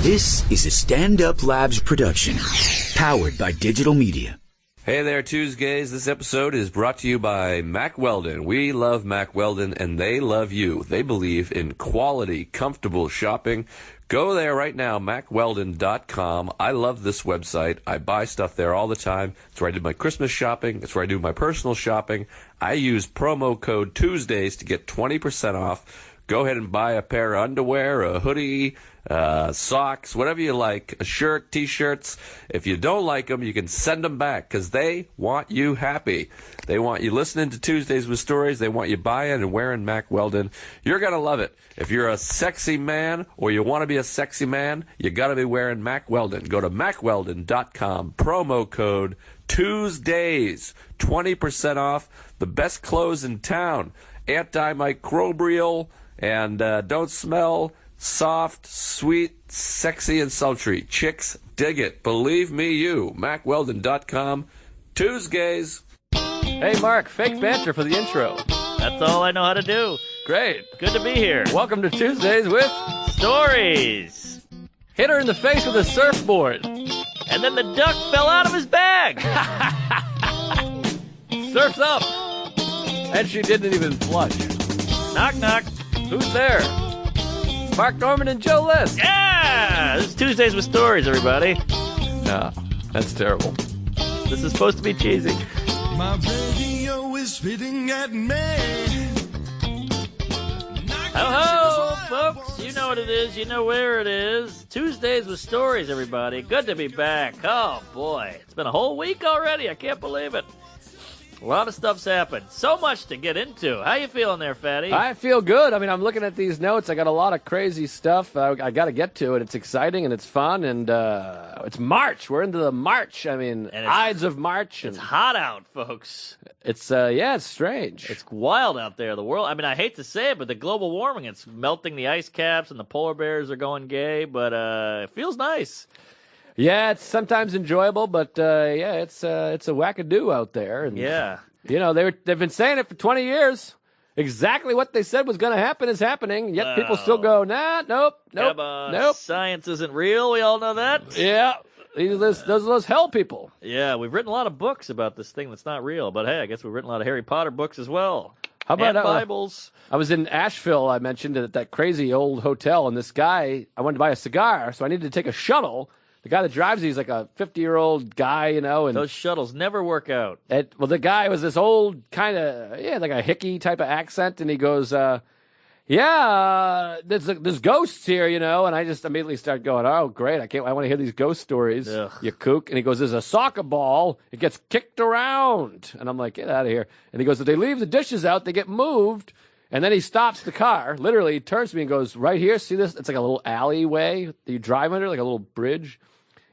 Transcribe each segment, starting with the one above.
This is a Stand Up Labs production, powered by digital media. Hey there, tuesgays. This episode is brought to you by Mack Weldon. We love Mack Weldon, and they love you. They believe in quality, comfortable shopping. Go there right now, MackWeldon.com. I love this website. I buy stuff there all the time. It's where I do my Christmas shopping. It's where I do my personal shopping. I use promo code Tuesdays to get 20% off. Go ahead and buy a pair of underwear, a hoodie, socks, whatever you like, a shirt, T-shirts. If you don't like them, you can send them back because they want you happy. They want you listening to Tuesdays with Stories. They want you buying and wearing Mack Weldon. You're going to love it. If you're a sexy man or you want to be a sexy man, you got to be wearing Mack Weldon. Go to MackWeldon.com, promo code Tuesdays, 20% off, the best clothes in town, antimicrobial, and don't smell, soft, sweet, sexy, and sultry. Chicks dig it. Believe me, you. MackWeldon.com. Tuesgays. Hey, Mark. Fake banter for the intro. That's all I know how to do. Great. Good to be here. Welcome to Tuesdays with Stories. Hit her in the face with a surfboard. And then the duck fell out of his bag. Surf's up. And she didn't even flush. Knock, knock. Who's there? Mark Norman and Joe List. Yeah! This is Tuesdays with Stories, everybody. No, that's terrible. This is supposed to be cheesy. My radio is spitting at me. Hello, folks. You know what it is. You know where it is. Tuesdays with Stories, everybody. Good to be back. Oh, boy. It's been a whole week already. I can't believe it. A lot of stuff's happened. So much to get into. How you feeling there, Fatty? I feel good. I mean, I'm looking at these notes. I got a lot of crazy stuff. I got to get to it. It's exciting and it's fun. And it's March. We're into the March. I mean, Ides of March. It's hot out, folks. It's, it's strange. It's wild out there. The world, I mean, I hate to say it, but the global warming, it's melting the ice caps and the polar bears are going gay, but it feels nice. Yeah, it's sometimes enjoyable, but it's a wackadoo out there. And, yeah, you know they've been saying it for 20 years. Exactly what they said was going to happen is happening. Yet people still go, nah, nope. Science isn't real. We all know that. Yeah, those hell people. Yeah, we've written a lot of books about this thing that's not real. But hey, I guess we've written a lot of Harry Potter books as well. How about Bibles? I was in Asheville. I mentioned at that crazy old hotel, and this guy, I wanted to buy a cigar, so I needed to take a shuttle. The guy that drives he's like a 50-year-old guy, you know. And those shuttles never work out. Well, the guy was this old kind of, like a hickey type of accent, and he goes, there's ghosts here, you know. And I just immediately start going, oh, great, I want to hear these ghost stories, Ugh. You kook. And he goes, there's a soccer ball, it gets kicked around. And I'm like, get out of here. And he goes, if they leave the dishes out, they get moved. And then he stops the car, literally, he turns to me and goes, right here, see this? It's like a little alleyway that you drive under, like a little bridge.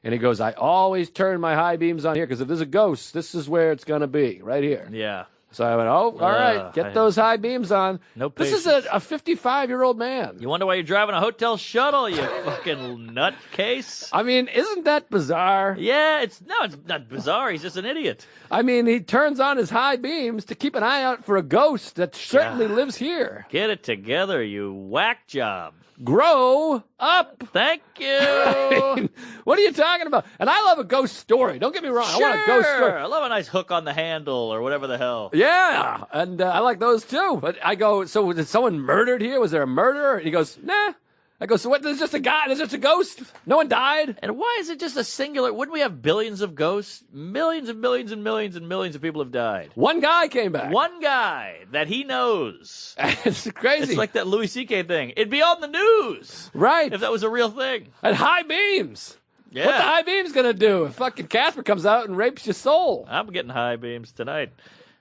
And he goes, I always turn my high beams on here because if there's a ghost, this is where it's going to be, right here. Yeah. So I went, all right, get those high beams on. No patience. patience. This is a 55-year-old man. You wonder why you're driving a hotel shuttle, you fucking nutcase? I mean, isn't that bizarre? Yeah, it's not bizarre. He's just an idiot. I mean, he turns on his high beams to keep an eye out for a ghost that certainly lives here. Get it together, you whack job. Grow up. Thank you. I mean, what are you talking about? And I love a ghost story. Don't get me wrong. Sure. I want a ghost story. I love a nice hook on the handle or whatever the hell. Yeah, and I like those too. But I go, so did someone murdered here? Was there a murder? And he goes, nah. I go, so what? There's just a guy. There's just a ghost. No one died. And why is it just a singular? Wouldn't we have billions of ghosts? Millions and millions and millions and millions of people have died. One guy came back. One guy that he knows. It's crazy. It's like that Louis C.K. thing. It'd be on the news. Right. If that was a real thing. At high beams. Yeah. What the high beam's going to do if fucking Casper comes out and rapes your soul? I'm getting high beams tonight.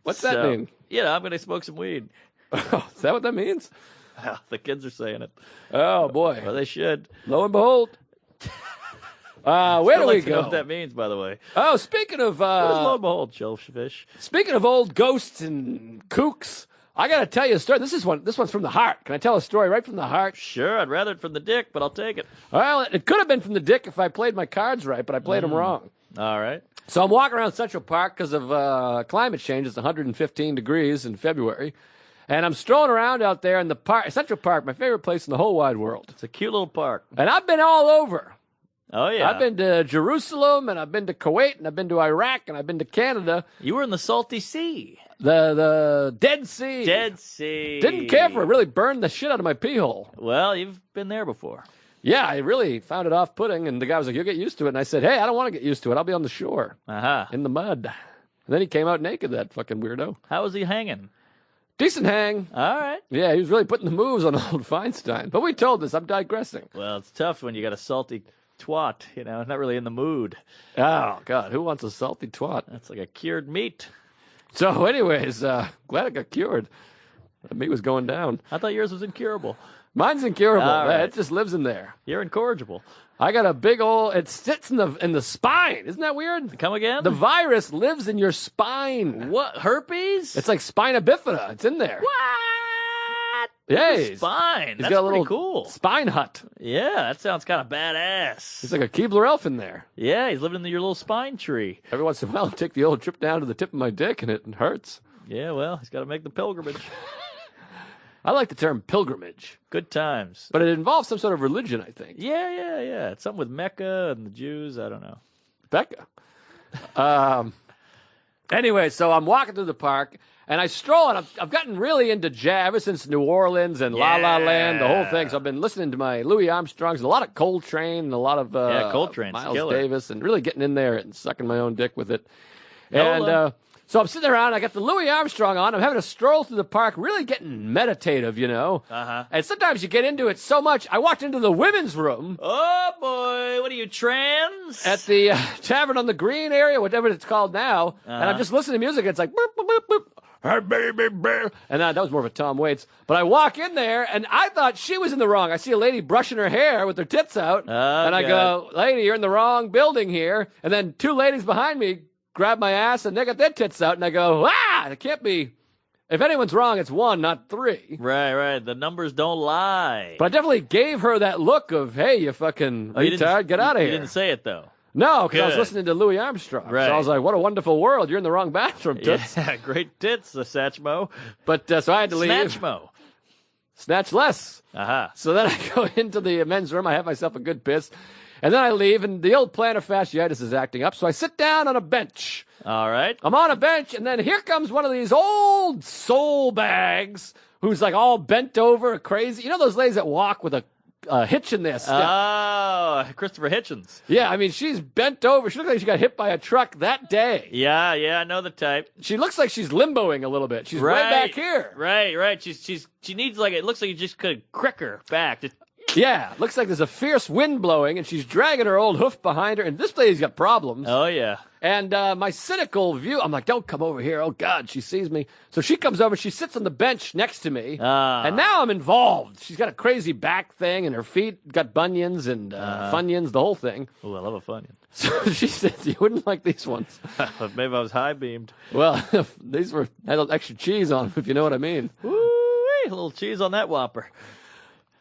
What's that mean? You know, I'm going to smoke some weed. Oh, is that what that means? The kids are saying it. Oh, boy. Well, they should. Lo and behold. Where do we go? Know what that means, by the way. Oh, speaking of... what is lo and behold, shellfish? Speaking of old ghosts and kooks, I got to tell you a story. This one's from the heart. Can I tell a story right from the heart? Sure, I'd rather it from the dick, but I'll take it. Well, it could have been from the dick if I played my cards right, but I played them wrong. All right. So I'm walking around Central Park because of climate change. It's 115 degrees in February. And I'm strolling around out there in the park, Central Park, my favorite place in the whole wide world. It's a cute little park. And I've been all over. Oh, yeah. I've been to Jerusalem, and I've been to Kuwait, and I've been to Iraq, and I've been to Canada. You were in the Salty Sea. The Dead Sea. Dead Sea. Didn't care for it. Really burned the shit out of my pee hole. Well, you've been there before. Yeah, I really found it off-putting, and the guy was like, you'll get used to it. And I said, hey, I don't want to get used to it. I'll be on the shore in the mud. And then he came out naked, that fucking weirdo. How was he hanging? Decent hang. All right. Yeah, he was really putting the moves on old Feinstein. But we told this. I'm digressing. Well, it's tough when you got a salty twat, not really in the mood. Oh, God, who wants a salty twat? That's like a cured meat. So, anyways, glad it got cured. The meat was going down. I thought yours was incurable. Mine's incurable. All right. It just lives in there. You're incorrigible. I got a big old. It sits in the spine. Isn't that weird? Come again? The virus lives in your spine. What? Herpes? It's like spina bifida. It's in there. What? Yeah. Spine. He's That's got a pretty little cool. spine hut. Yeah, that sounds kind of badass. He's like a Keebler elf in there. Yeah, he's living in your little spine tree. Every once in a while, I take the old trip down to the tip of my dick, and it hurts. Yeah, well, he's got to make the pilgrimage. I like the term pilgrimage, Good times. but it involves some sort of religion, I think. Yeah. It's something with Mecca and the Jews. I don't know. Becca. Anyway, so I'm walking through the park, and I stroll, and I've gotten really into jazz ever since New Orleans and La La Land, the whole thing. So I've been listening to my Louis Armstrongs, a lot of Coltrane, and a lot of Coltrane's Miles killer. Davis, and really getting in there and sucking my own dick with it. Nola. And so I'm sitting around, I got the Louis Armstrong on, I'm having a stroll through the park, really getting meditative, Uh-huh. And sometimes you get into it so much, I walked into the women's room Oh, boy. What are you, trans? at the Tavern on the Green area, whatever it's called now, and I'm just listening to music. It's like, boop, boop, boop, boop. Hey, baby, bear. And that was more of a Tom Waits. But I walk in there, and I thought she was in the wrong. I see a lady brushing her hair with her tits out, and I go, lady, you're in the wrong building here. And then two ladies behind me grab my ass, and they got their tits out, and I go, it can't be. If anyone's wrong, it's one, not three. Right. The numbers don't lie. But I definitely gave her that look of, hey, you fucking retard, get out of here. You didn't say it, though. No, because I was Good. listening to Louis Armstrong. Right. So I was like, what a wonderful world. You're in the wrong bathroom, tits. Yeah, great tits, the Satchmo. But so I had to leave. Snatchmo. Snatch less. Aha. So then I go into the men's room. I have myself a good piss. And then I leave, and the old plantar fasciitis is acting up. So I sit down on a bench. All right. I'm on a bench, and then here comes one of these old soul bags who's like all bent over, crazy. You know those ladies that walk with a hitch in their step? Oh, Christopher Hitchens. Yeah, I mean, she's bent over. She looks like she got hit by a truck that day. Yeah, I know the type. She looks like she's limboing a little bit. She's way back here. Right. She needs it looks like you just could crick her back. Yeah, looks like there's a fierce wind blowing, and she's dragging her old hoof behind her, and this lady's got problems. Oh, yeah. And my cynical view, I'm like, don't come over here. Oh, God, she sees me. So she comes over. She sits on the bench next to me. And now I'm involved. She's got a crazy back thing, and her feet got bunions and funyuns, the whole thing. Oh, I love a Funyun. So she said, you wouldn't like these ones. Maybe I was high beamed. Well, these had extra cheese on them, if you know what I mean. Woo-wee, a little cheese on that Whopper.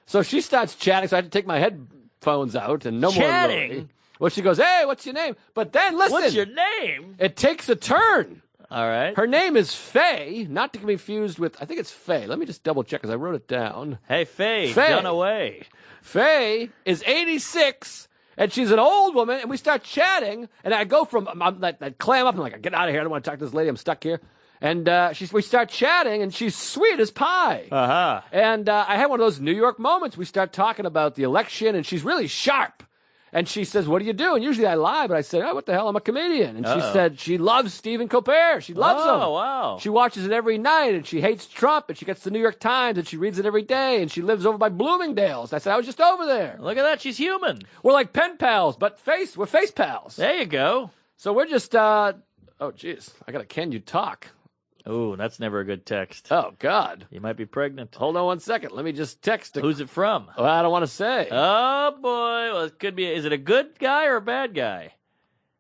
So she starts chatting, so I had to take my headphones out and no more Chatting? Lori. Well, she goes, hey, what's your name? But then, listen. What's your name? It takes a turn. All right. Her name is Faye, not to be confused with, I think it's Faye. Let me just double check because I wrote it down. Hey, Faye. Faye. Done away. Faye is 86, and she's an old woman, and we start chatting, and I go from, I clam up, and I'm like, get out of here. I don't want to talk to this lady. I'm stuck here. And we start chatting, and she's sweet as pie. Uh-huh. And I had one of those New York moments. We start talking about the election, and she's really sharp. And she says, what do you do? And usually I lie, but I say, oh, what the hell? I'm a comedian. And she said she loves Stephen Colbert. She loves him. Oh, wow. She watches it every night, and she hates Trump, and she gets the New York Times, and she reads it every day, and she lives over by Bloomingdale's. I said, I was just over there. Look at that. She's human. We're like pen pals, but we're face pals. There you go. So we're just, oh, jeez. I got a can you talk? Oh, that's never a good text. Oh, God. You might be pregnant. Hold on 1 second. Let me just text. Who's it from? Well, I don't want to say. Oh, boy. Well, it could be. Is it a good guy or a bad guy?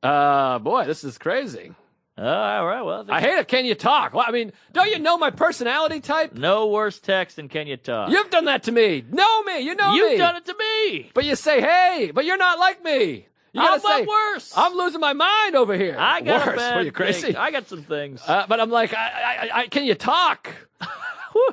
Boy, this is crazy. All right. Well, I hate it. Can you talk? Well, I mean, don't you know my personality type? no worse text than can you talk? You've done that to me. Know me. You know me. You've done it to me. But you say, hey, but you're not like me. You gotta I'm say, worse. I'm losing my mind over here. I got worse. a bad What, are you crazy? thing. I got some things. But I'm like, I can you talk?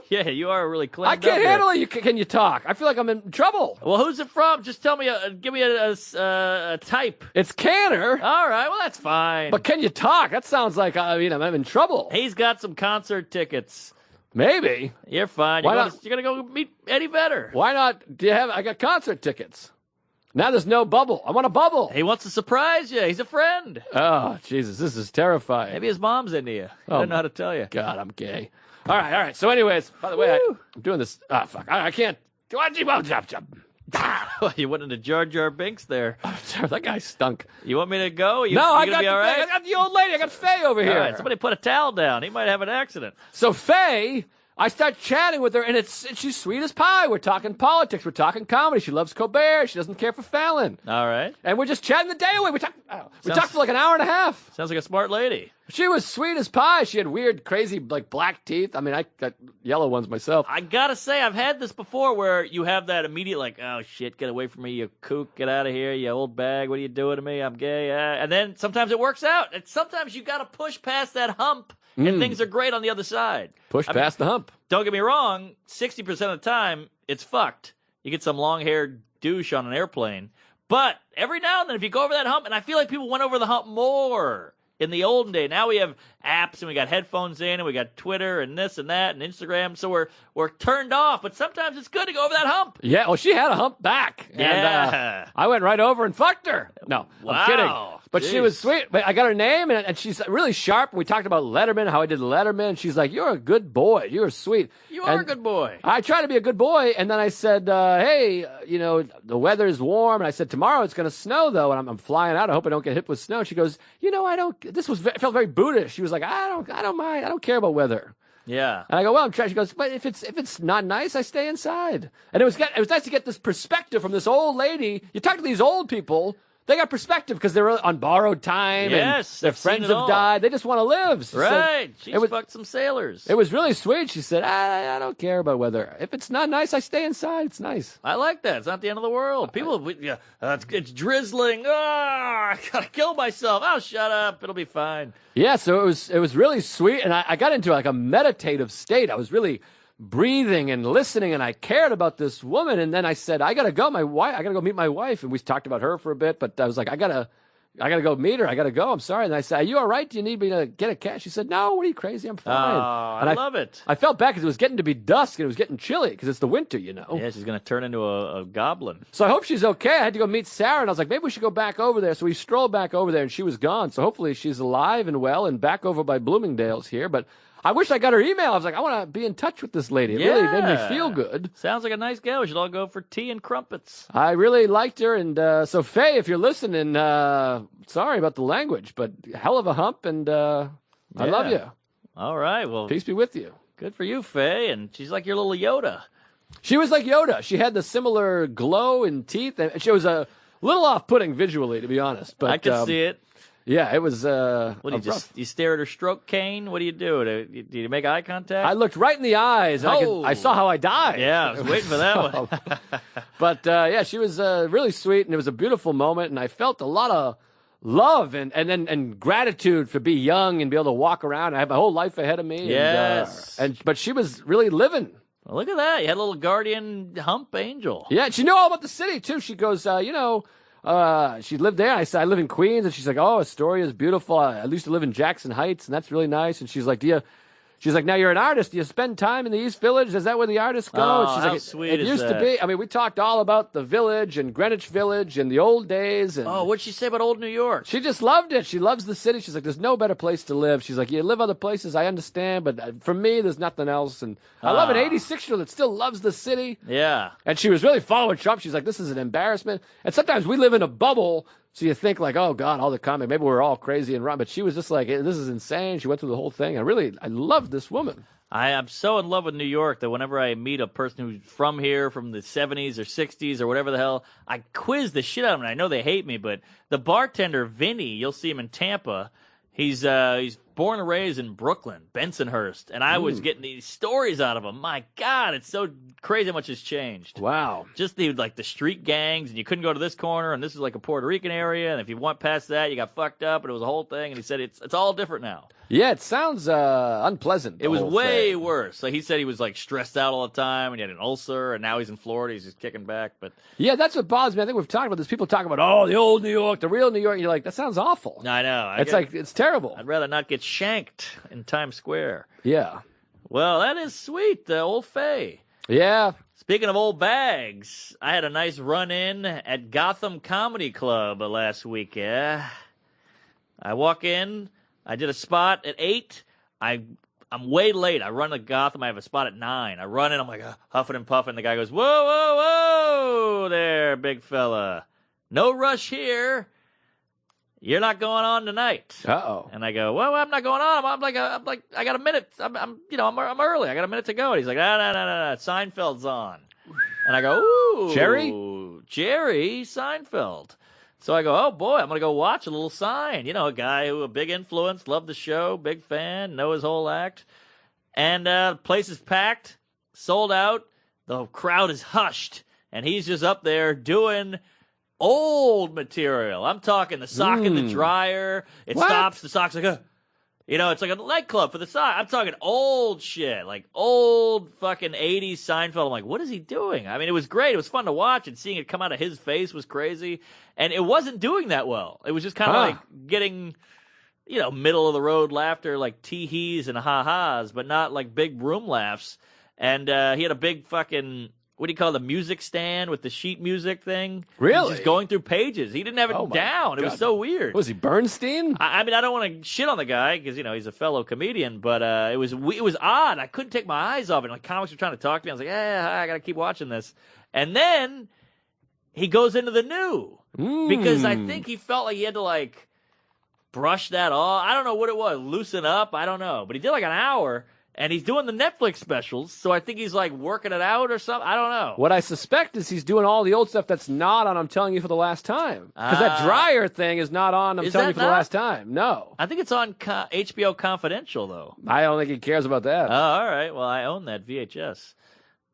Yeah, you are really clean. I can't handle it. Can you talk? I feel like I'm in trouble. Well, who's it from? Just tell me. Give me a type. It's Canner. All right. Well, that's fine. But can you talk? That sounds like I'm in trouble. He's got some concert tickets. Maybe. You're fine. You're gonna go meet Eddie Vedder. Why not? I got concert tickets. Now there's no bubble. I want a bubble. He wants to surprise you. He's a friend. Oh, Jesus, this is terrifying. Maybe his mom's into you. I don't know how to tell you. God, I'm gay. All right. So anyways, by the way, I'm doing this. Ah, fuck. I can't. You went into Jar Jar Binks there. That guy stunk. You want me to go? I got I got the old lady. I got Faye over here. All right, somebody put a towel down. He might have an accident. So Faye, I start chatting with her, and she's sweet as pie. We're talking politics. We're talking comedy. She loves Colbert. She doesn't care for Fallon. All right. And we're just chatting the day away. We talked for like an hour and a half. Sounds like a smart lady. She was sweet as pie. She had weird, crazy, like black teeth. I mean, I got yellow ones myself. I gotta say, I've had this before where you have that immediate, like, oh shit, get away from me, you kook, get out of here, you old bag, what are you doing to me? I'm gay. And then sometimes it works out. And sometimes you gotta push past that hump, and things are great on the other side. Push past the hump. Don't get me wrong, 60% of the time, it's fucked. You get some long-haired douche on an airplane. But every now and then, if you go over that hump, and I feel like people went over the hump more in the olden day. Now we have apps, and we got headphones in, and we got Twitter, and this and that, and Instagram, so we're turned off. But sometimes it's good to go over that hump. Yeah, well, she had a hump back. Yeah. And, I went right over and fucked her. No, Wow. I'm kidding. But she was sweet. But I got her name, and she's really sharp. And we talked about Letterman, how I did Letterman. And she's like, you're a good boy. You're sweet. You are a good boy. I try to be a good boy. And then I said, hey, the weather's warm. And I said, tomorrow it's going to snow, though. And I'm flying out. I hope I don't get hit with snow. She goes, it felt very Buddhist. She was like, I don't mind. I don't care about weather. Yeah. And I go, well, I'm trying. She goes, but if it's not nice, I stay inside. And it was nice to get this perspective from this old lady. You talk to these old people, they got perspective because they're on borrowed time. Yes, and their friends have died. They just want to live. She fucked some sailors. It was really sweet. She said, I don't care about weather. If it's not nice, I stay inside. It's nice. I like that. It's not the end of the world. People, it's drizzling. Oh, I gotta kill myself. Oh, shut up. It'll be fine. Yeah, so it was really sweet, and I got into like a meditative state. I was really breathing and listening, and I cared about this woman. And then I said, I gotta go. I gotta go meet my wife. And we talked about her for a bit, but I was like, I gotta go meet her. I gotta go. I'm sorry. And I said, are you all right? Do you need me to get a cab? She said, no. What are you, crazy? I'm fine. I love it. I felt bad because it was getting to be dusk and it was getting chilly because it's the winter, Yeah, she's gonna turn into a goblin. So I hope she's okay. I had to go meet Sarah, and I was like, maybe we should go back over there. So we strolled back over there, and she was gone. So hopefully she's alive and well and back over by Bloomingdale's here. But I wish I got her email. I was like, I want to be in touch with this lady. It really made me feel good. Sounds like a nice gal. We should all go for tea and crumpets. I really liked her. And so, Faye, if you're listening, sorry about the language, but hell of a hump, and I love you. All right. Well, peace be with you. Good for you, Faye. And she's like your little Yoda. She was like Yoda. She had the similar glow in teeth. And she was a little off-putting visually, to be honest. But I could see it. Yeah, it was. What do you stare at her stroke cane? What do you do? Do you make eye contact? I looked right in the eyes. And I saw how I died. Yeah, I was waiting for that one. But yeah, she was really sweet, and it was a beautiful moment, and I felt a lot of love and gratitude for being young and be able to walk around. I have my whole life ahead of me. Yes. But she was really living. Well, look at that. You had a little guardian hump angel. Yeah, she knew all about the city too. She goes, she lived there. I said, I live in Queens. And she's like, oh, Astoria is beautiful. I used to live in Jackson Heights, and that's really nice. And she's like, now you're an artist. Do you spend time in the East Village? Is that where the artists go? Oh, and she's how like, sweet it is used that? to be. I mean, we talked all about the Village and Greenwich Village and the old days. And what'd she say about old New York? she just loved it. She loves the city. She's like, there's no better place to live. She's like, you live other places, I understand, but for me, there's nothing else. And I love an 86-year-old that still loves the city. Yeah. And she was really following Trump. She's like, this is an embarrassment. And sometimes we live in a bubble, so you think like, oh, God, all the comment, maybe we're all crazy and wrong. But she was just like, this is insane. She went through the whole thing. I love this woman. I am so in love with New York that whenever I meet a person who's from here, from the 70s or 60s or whatever the hell, I quiz the shit out of them. I know they hate me, but the bartender, Vinny, you'll see him in Tampa. He's born and raised in Brooklyn, Bensonhurst, and I was getting these stories out of him. My God, it's so crazy how much has changed. Wow. Just the street gangs, and you couldn't go to this corner, and this is like a Puerto Rican area, and if you went past that, you got fucked up, and it was a whole thing. And he said it's all different now. Yeah, it sounds unpleasant. It was way worse. So he said he was like stressed out all the time, and he had an ulcer, and now he's in Florida. He's just kicking back. But yeah, that's what bothers me. I think we've talked about this. People talk about, oh, the old New York, the real New York. And you're like, that sounds awful. I know. It's terrible. I'd rather not get shanked in Times Square. Yeah. Well, that is sweet, the Old Fay. Yeah. Speaking of old bags, I had a nice run-in at Gotham Comedy Club last week, yeah. I walk in, I did a spot at 8. I'm way late. I run to Gotham, I have a spot at 9. I run in, I'm like huffing and puffing. The guy goes, whoa, whoa, whoa there, big fella. No rush here. You're not going on tonight. Uh-oh. And I go, well, I'm not going on. I'm like, I got a minute. I'm early. I got a minute to go. And he's like, no. Seinfeld's on. And I go, ooh. Jerry Seinfeld. So I go, oh boy, I'm going to go watch a little Sign. A guy who a big influence, loved the show, big fan, know his whole act. And the place is packed, sold out. The crowd is hushed. And he's just up there doing old material. I'm talking the sock in the dryer. It stops. The sock's like, it's like a nightclub for the sock. I'm talking old shit, like old fucking 80s Seinfeld. I'm like, what is he doing? I mean, it was great. It was fun to watch, and seeing it come out of his face was crazy. And it wasn't doing that well. It was just kind of like getting, middle of the road laughter, like tee-hees and ha-has, but not like big room laughs. And he had a big fucking, what do you call it, the music stand with the sheet music thing? Really? He's just going through pages. He didn't have it down. It was so weird. Was he Bernstein? I mean, I don't want to shit on the guy because, he's a fellow comedian, but it was odd. I couldn't take my eyes off it. Like, comics were trying to talk to me. I was like, I got to keep watching this. And then he goes into the new because I think he felt like he had to, like, brush that off. I don't know what it was. Loosen up. I don't know. But he did like an hour. And he's doing the Netflix specials, so I think he's, like, working it out or something. I don't know. What I suspect is he's doing all the old stuff that's not on I'm Telling You for the Last Time. Because that dryer thing is not on I'm Telling You for the Last Time. No. I think it's on HBO Confidential, though. I don't think he cares about that. Oh, all right. Well, I own that VHS.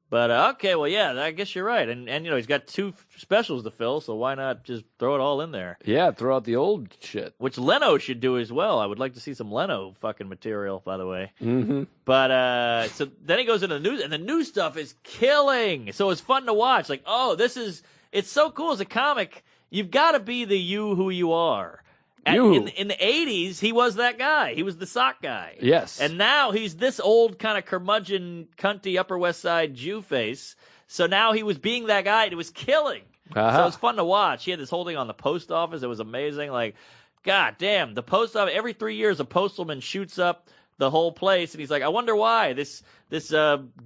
But, okay, well, yeah, I guess you're right. And he's got 2 specials to fill, so why not just throw it all in there? Yeah, throw out the old shit. Which Leno should do as well. I would like to see some Leno fucking material, by the way. Mm-hmm. But, so then he goes into the news, and the new stuff is killing. So it's fun to watch. Like, it's so cool as a comic. You've got to be the you who you are. In the 80s, he was that guy. He was the sock guy. Yes. And now he's this old kind of curmudgeon, cunty, Upper West Side Jew face. So now he was being that guy, and it was killing. Uh-huh. So it was fun to watch. He had this whole thing on the post office. It was amazing. Like, God damn, the post office, every 3 years, a postalman shoots up the whole place, and he's like, I wonder why this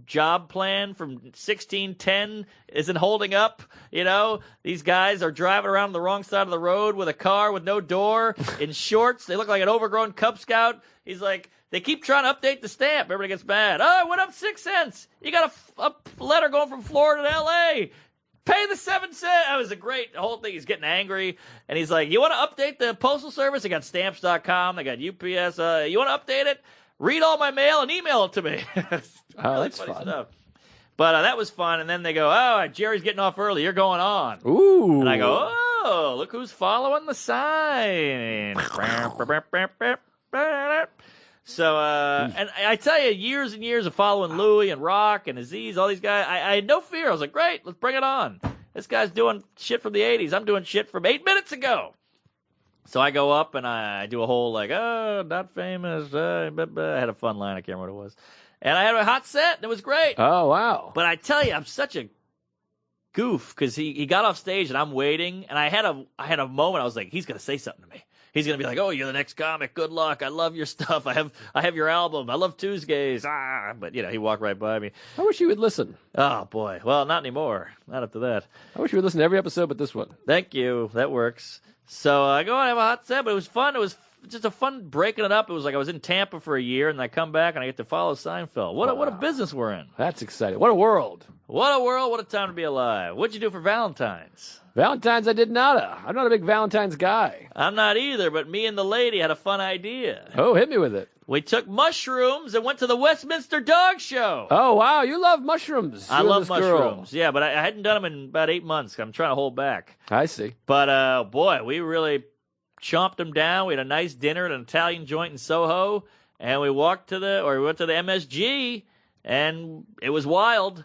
job plan from 1610 isn't holding up. These guys are driving around the wrong side of the road with a car with no door in shorts. They look like an overgrown Cub Scout. He's like, they keep trying to update the stamp. Everybody gets mad. Oh, it went up 6 cents. You got a letter going from Florida to L.A. Pay the 7 cents. That was a great whole thing. He's getting angry. And he's like, you want to update the Postal Service? They got Stamps.com. They got UPS. You want to update it? Read all my mail and email it to me. That's fun. Stuff. But that was fun. And then they go, oh, Jerry's getting off early. You're going on. Ooh. And I go, oh, look who's following the sign. So, and I tell you, years and years of following Louie and Rock and Aziz, all these guys, I had no fear. I was like, great, let's bring it on. This guy's doing shit from the 80s. I'm doing shit from 8 minutes ago. So I go up and I do a whole like, oh, not famous. I had a fun line. I can't remember what it was. And I had a hot set. And it was great. Oh, wow. But I tell you, I'm such a goof because he got off stage and I'm waiting. And I had a moment. I was like, he's going to say something to me. He's going to be like, oh, you're the next comic. Good luck. I love your stuff. I have your album. I love Tuesgays. But, he walked right by me. I wish you would listen. Oh, boy. Well, not anymore. Not after that. I wish you would listen to every episode but this one. Thank you. That works. So I go and have a hot set, but it was fun. It was just a fun breaking it up. It was like I was in Tampa for a year, and I come back and I get to follow Seinfeld. What a business we're in. That's exciting. What a world. What a world. What a time to be alive. What'd you do for Valentine's? Valentine's, I did nada. I'm not a big Valentine's guy. I'm not either, but me and the lady had a fun idea. Oh, hit me with it. We took mushrooms and went to the Westminster Dog Show. Oh, wow. You love mushrooms. I You and love this girl. mushrooms. Yeah, but I hadn't done them in about 8 months. I'm trying to hold back. I see. But, boy, we really chomped them down. We had a nice dinner at an Italian joint in Soho, and we went to the MSG, and it was wild.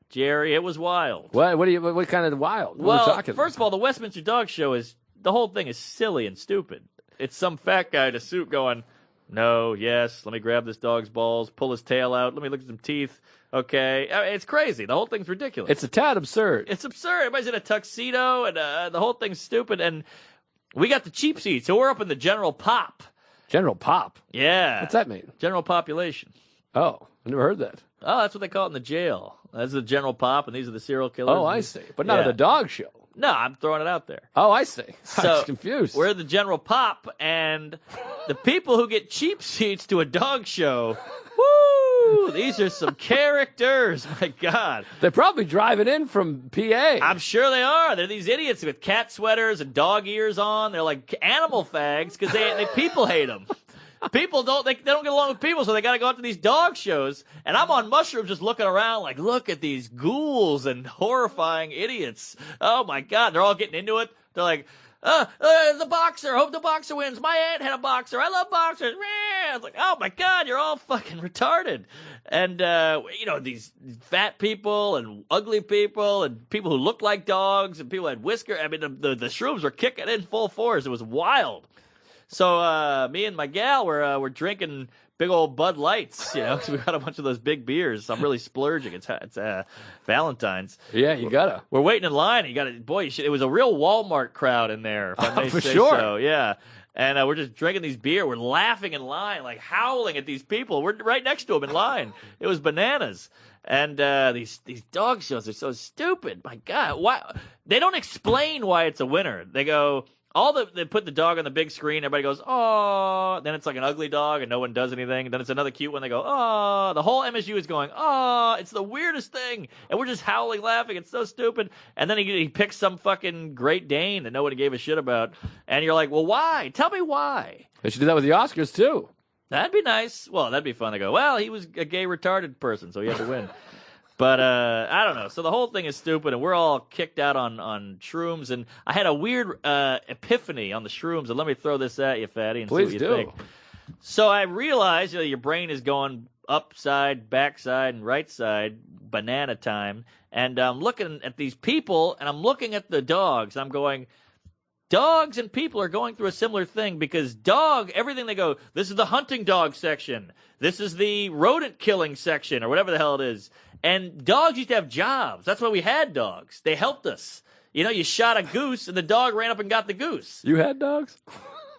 Jerry, it was wild. What kind of wild? What are we Well, talking first of all, the Westminster Dog Show the whole thing is silly and stupid. It's some fat guy in a suit going, no, yes, let me grab this dog's balls, pull his tail out, let me look at some teeth. Okay. I mean, it's crazy. The whole thing's ridiculous. It's a tad absurd. It's absurd. Everybody's in a tuxedo, and the whole thing's stupid. And we got the cheap seats, so we're up in the general pop. General Pop. Yeah. What's that mean? General population. Oh, I never heard that. Oh, that's what they call it in the jail. That's the general pop, and these are the serial killers. Oh, I see. But not at a dog show. No, I'm throwing it out there. Oh, I see. I So was confused. We're the general pop, and the people who get cheap seats to a dog show, woo, these are some characters. My God. They're probably driving in from PA. I'm sure they are. They're these idiots with cat sweaters and dog ears on. They're like animal fags because they people hate them. People don't they don't get along with people, so they got to go out to these dog shows. And I'm on mushrooms just looking around like, look at these ghouls and horrifying idiots. Oh, my God. They're all getting into it. They're like, the boxer. Hope the boxer wins. My aunt had a boxer. I love boxers. It's like, oh, my God, you're all fucking retarded. And, these fat people and ugly people and people who look like dogs and people who had whiskers. I mean, the shrooms were kicking in full force. It was wild. So me and my gal were drinking big old Bud Lights, because we got a bunch of those big beers. I'm really splurging. It's Valentine's. Yeah, you gotta. We're waiting in line. It was a real Walmart crowd in there. If I may for say sure. So, yeah. And we're just drinking these beer. We're laughing in line, like howling at these people. We're right next to them in line. It was bananas. And these dog shows are so stupid. My God, why? They don't explain why it's a winner. They go. They put the dog on the big screen. Everybody goes, oh. Then it's like an ugly dog and no one does anything. And then it's another cute one. They go, oh. The whole MSU is going, oh. It's the weirdest thing. And we're just howling, laughing. It's so stupid. And then he picks some fucking Great Dane that nobody gave a shit about. And you're like, well, why? Tell me why. They should do that with the Oscars, too. That'd be nice. Well, that'd be fun. They go, well, he was a gay retarded person, so he had to win. But I don't know. So the whole thing is stupid, and we're all kicked out on shrooms. And I had a weird epiphany on the shrooms. And let me throw this at you, Fatty, and Please see what you do. think. So I realized your brain is going upside, backside, and right side, banana time. And I'm looking at these people, and I'm looking at the dogs. And I'm going, dogs and people are going through a similar thing because everything they go, this is the hunting dog section. This is the rodent killing section, or whatever the hell it is. And dogs used to have jobs. That's why we had dogs. They helped us. You shot a goose, and the dog ran up and got the goose. You had dogs?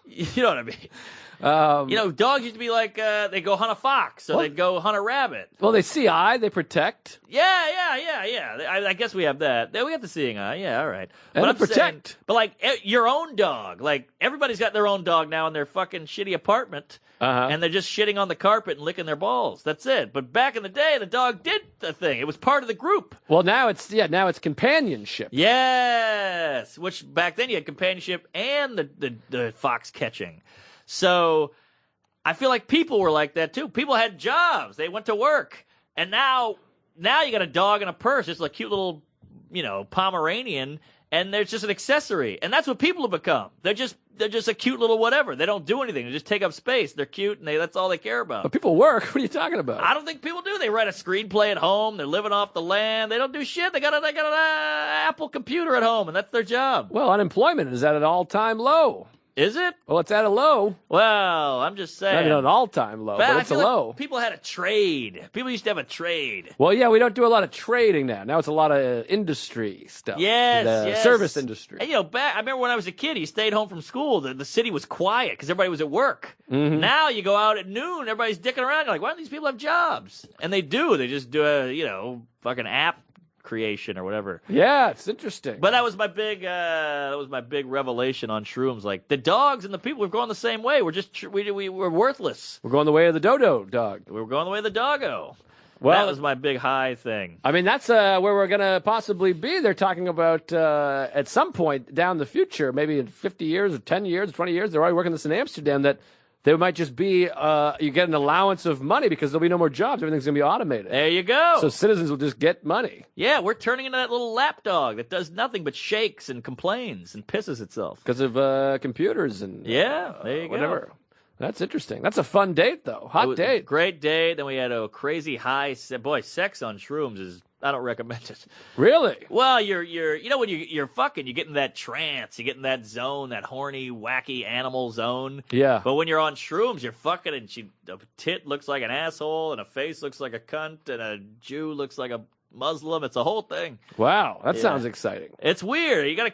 You know what I mean? Dogs used to be like, they go hunt a fox, so they'd go hunt a rabbit. Well, they see eye, they protect. Yeah. I guess we have that. We have the seeing eye. Yeah, all right. And But protect. But like your own dog. Like everybody's got their own dog now in their fucking shitty apartment. And they're just shitting on the carpet and licking their balls. That's it. But back in the day, the dog did the thing. It was part of the group. Well, now it's companionship. Yes. Which back then you had companionship and the fox catching. So I feel like people were like that too. People had jobs. They went to work. And now you got a dog and a purse. It's a cute little, Pomeranian, and there's just an accessory. And that's what people have become. They're just a cute little whatever. They don't do anything. They just take up space. They're cute, and that's all they care about. But people work. What are you talking about? I don't think people do. They write a screenplay at home. They're living off the land. They don't do shit. They got an Apple computer at home, and that's their job. Well, unemployment is at an all-time low. Is it? Well, it's at a low. Well, I'm just saying. Not at an all-time low, but it's a low. Like people had a trade. People used to have a trade. Well, yeah, we don't do a lot of trading now. Now it's a lot of industry stuff. Yes. Service industry. And, I remember when I was a kid, you stayed home from school. The city was quiet because everybody was at work. Mm-hmm. Now Now you go out at noon, everybody's dicking around. You're like, why don't these people have jobs? And they do. They just do a, fucking app creation or whatever. Yeah, it's interesting. But that was my big revelation on shrooms. Like the dogs and the people were going the same way. We're just we're worthless. We're going the way of the dodo dog. We were going the way of the doggo. Well, that was my big high thing. I mean, that's where we're going to possibly be. They're talking about at some point down the future, maybe in 50 years or 10 years, 20 years, they're already working this in Amsterdam, that there might just be, you get an allowance of money because there'll be no more jobs. Everything's going to be automated. There you go. So citizens will just get money. Yeah, we're turning into that little lap dog that does nothing but shakes and complains and pisses itself. Because of computers and there you whatever. go. That's interesting. That's a fun date, though. Hot date. Great date. Then we had a crazy high. Boy, sex on shrooms is. I don't recommend it. Really? Well, you know when you're fucking, you get in that trance, you get in that zone, that horny, wacky animal zone. Yeah. But when you're on shrooms, you're fucking, and a tit looks like an asshole, and a face looks like a cunt, and a Jew looks like a Muslim. It's a whole thing. Wow, that sounds exciting. It's weird. You gotta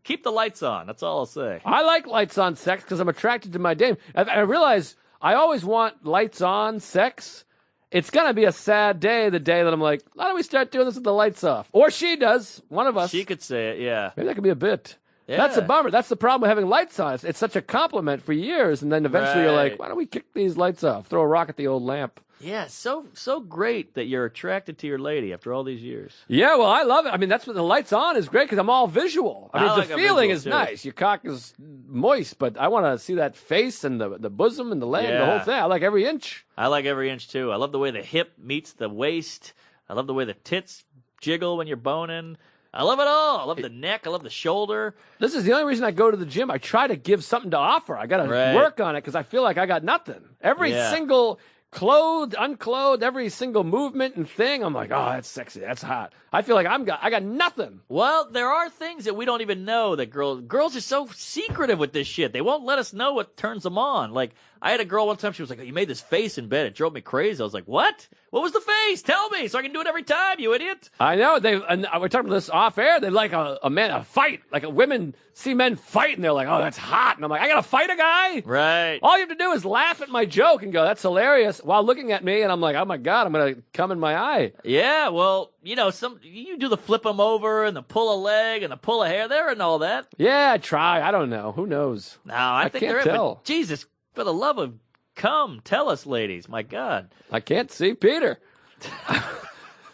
keep the lights on. That's all I'll say. I like lights on sex because I'm attracted to my dame. I realize I always want lights on sex. It's going to be a sad day, the day that I'm like, why don't we start doing this with the lights off? Or she does, one of us. She could say it, yeah. Maybe that could be a bit. Yeah. That's a bummer. That's the problem with having lights on. It's such a compliment for years, and then eventually you're like, why don't we kick these lights off? Throw a rock at the old lamp. Yeah, so great that you're attracted to your lady after all these years. Yeah, well, I love it. I mean, that's what the lights on is great because I'm all visual. I mean, like the a feeling visual, is too. nice. Your cock is moist, but I want to see that face and the bosom and the leg, the whole thing. I like every inch. I like every inch, too. I love the way the hip meets the waist. I love the way the tits jiggle when you're boning. I love it all. I love the neck. I love the shoulder. This is the only reason I go to the gym. I try to give something to offer. I got to work on it because I feel like I got nothing. Every single clothed, unclothed, every single movement and thing, I'm like, oh, that's sexy. That's hot. I feel like I got nothing. Well, there are things that we don't even know that girls are so secretive with this shit. They won't let us know what turns them on. Like, I had a girl one time, she was like, oh, you made this face in bed. It drove me crazy. I was like, what? What was the face? Tell me so I can do it every time, you idiot. I know. And we're talking about this off air. They like a fight. Like women see men fight and they're like, oh, that's hot. And I'm like, I got to fight a guy? Right. All you have to do is laugh at my joke and go, that's hilarious, while looking at me. And I'm like, oh, my God, I'm going to come in my eye. Yeah, well, you know, you do the flip them over and the pull a leg and the pull a hair there and all that. Yeah, I try. I don't know. Who knows? No, I think can't they're tell. But Jesus, for the love of come, tell us, ladies. My God. I can't see Peter.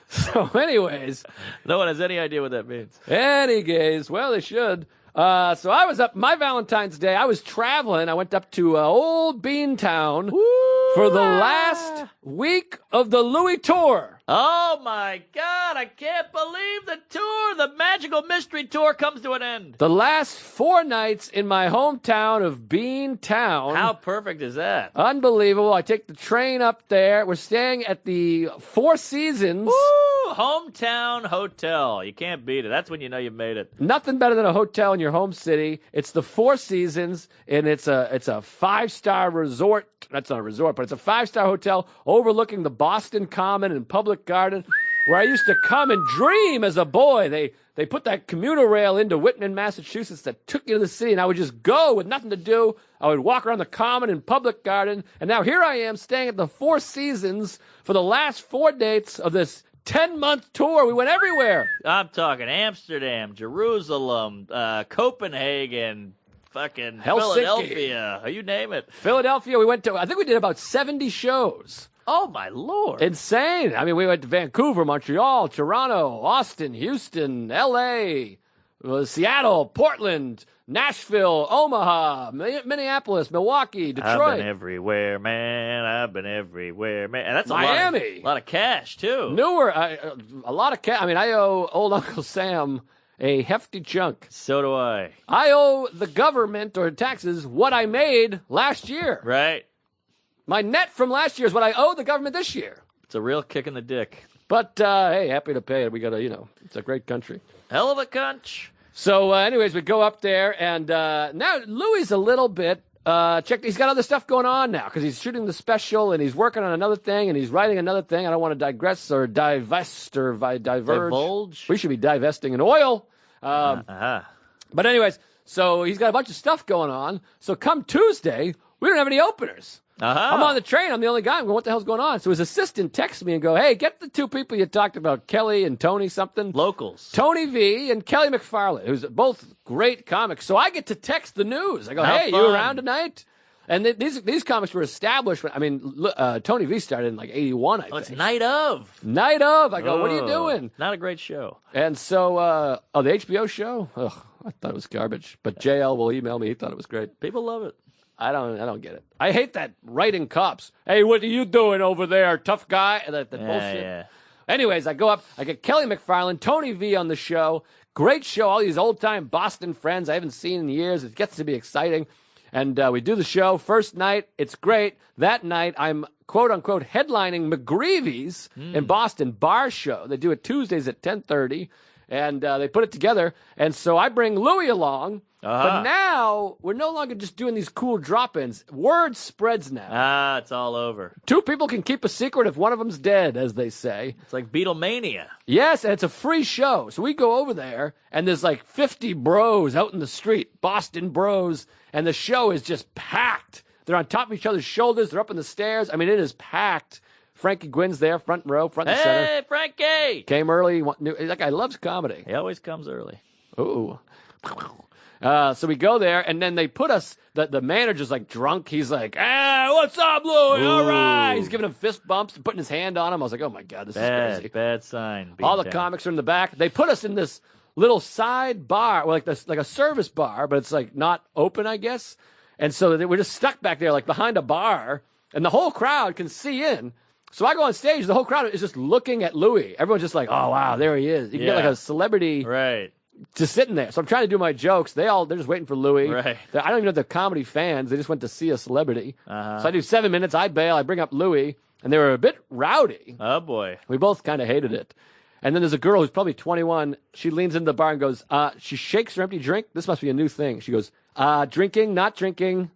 So anyways. No one has any idea what that means. Any gays. Well, they should. So I was up, my Valentine's Day, I was traveling. I went up to Old Beantown for the last week of the Louis tour. Oh, my God. I can't believe the tour. The magical mystery tour comes to an end. The last 4 nights in my hometown of Beantown. How perfect is that? Unbelievable. I take the train up there. We're staying at the Four Seasons. Woo! Hometown hotel. You can't beat it. That's when you know you've made it. Nothing better than a hotel in your home city. It's the Four Seasons, and it's a 5-star resort. That's not a resort, but it's a 5-star hotel overlooking the Boston Common and Public Garden, where I used to come and dream as a boy. They put that commuter rail into Whitman, Massachusetts that took you to the city, and I would just go with nothing to do. I would walk around the Common and Public Garden, and now here I am staying at the Four Seasons for the last 4 dates of this 10-month tour. We went everywhere. I'm talking Amsterdam, Jerusalem, Copenhagen, fucking Helsinki. Philadelphia. You name it. Philadelphia, we went to, I think we did about 70 shows. Oh, my Lord. Insane. I mean, we went to Vancouver, Montreal, Toronto, Austin, Houston, L.A., Seattle, Portland, Nashville, Omaha, Minneapolis, Milwaukee, Detroit. I've been everywhere, man. I've been everywhere, man. And that's Miami. A lot of cash, too. Newer, a lot of cash. I mean, I owe old Uncle Sam a hefty chunk. So do I. I owe the government or taxes what I made last year. Right. My net from last year is what I owe the government this year. It's a real kick in the dick. But, hey, happy to pay it. We got to, it's a great country. Hell of a cunch. So, anyways, we go up there, and now Louis a little bit, he's got other stuff going on now, because he's shooting the special, and he's working on another thing, and he's writing another thing. I don't want to digress or divest or diverge. Divulge? We should be divesting in oil. But anyways, so he's got a bunch of stuff going on. So come Tuesday, we don't have any openers. I'm on the train. I'm the only guy. I'm going, what the hell's going on? So his assistant texts me and go, hey, get the two people you talked about, Kelly and Tony something. Locals. Tony V and Kelly McFarland, who's both great comics. So I get to text the news. I go, How hey, fun. you around tonight? And these comics were established. Tony V started in like 81, I think. Oh, it's night of. Night of. I go, what are you doing? Not a great show. And so, the HBO show? Ugh, I thought it was garbage. But JL will email me. He thought it was great. People love it. I don't get it. I hate that writing cops. Hey, what are you doing over there, tough guy? That bullshit. Yeah. Anyways, I go up. I get Kelly McFarland, Tony V on the show. Great show. All these old-time Boston friends I haven't seen in years. It gets to be exciting. And we do the show. First night, it's great. That night, I'm quote-unquote headlining McGreevy's in Boston bar show. They do it Tuesdays at 10:30, and they put it together. And so I bring Louie along. But now, we're no longer just doing these cool drop-ins. Word spreads now. It's all over. Two people can keep a secret if one of them's dead, as they say. It's like Beatlemania. Yes, and it's a free show. So we go over there, and there's like 50 bros out in the street, Boston bros, and the show is just packed. They're on top of each other's shoulders. They're up in the stairs. I mean, it is packed. Frankie Gwynn's there, front row, front and center. Hey, Frankie! Came early. That guy loves comedy. He always comes early. Ooh. So we go there, and then they put us, the manager's like drunk. He's like, what's up, Louie? All right. He's giving him fist bumps and putting his hand on him. I was like, oh, my God, this is crazy. Bad sign. All the comics are in the back. They put us in this little side bar, like a service bar, but it's like not open, I guess. And so we're just stuck back there, like behind a bar, and the whole crowd can see in. So I go on stage, the whole crowd is just looking at Louie. Everyone's just like, oh, wow, there he is. You can get like a celebrity. Right. Just sitting there. So I'm trying to do my jokes. They're just waiting for Louie. Right. I don't even know if they're comedy fans. They just went to see a celebrity. So I do 7 minutes. I bail. I bring up Louie. And they were a bit rowdy. Oh, boy. We both kind of hated it. And then there's a girl who's probably 21. She leans into the bar and goes, she shakes her empty drink. This must be a new thing. She goes, drinking, not drinking.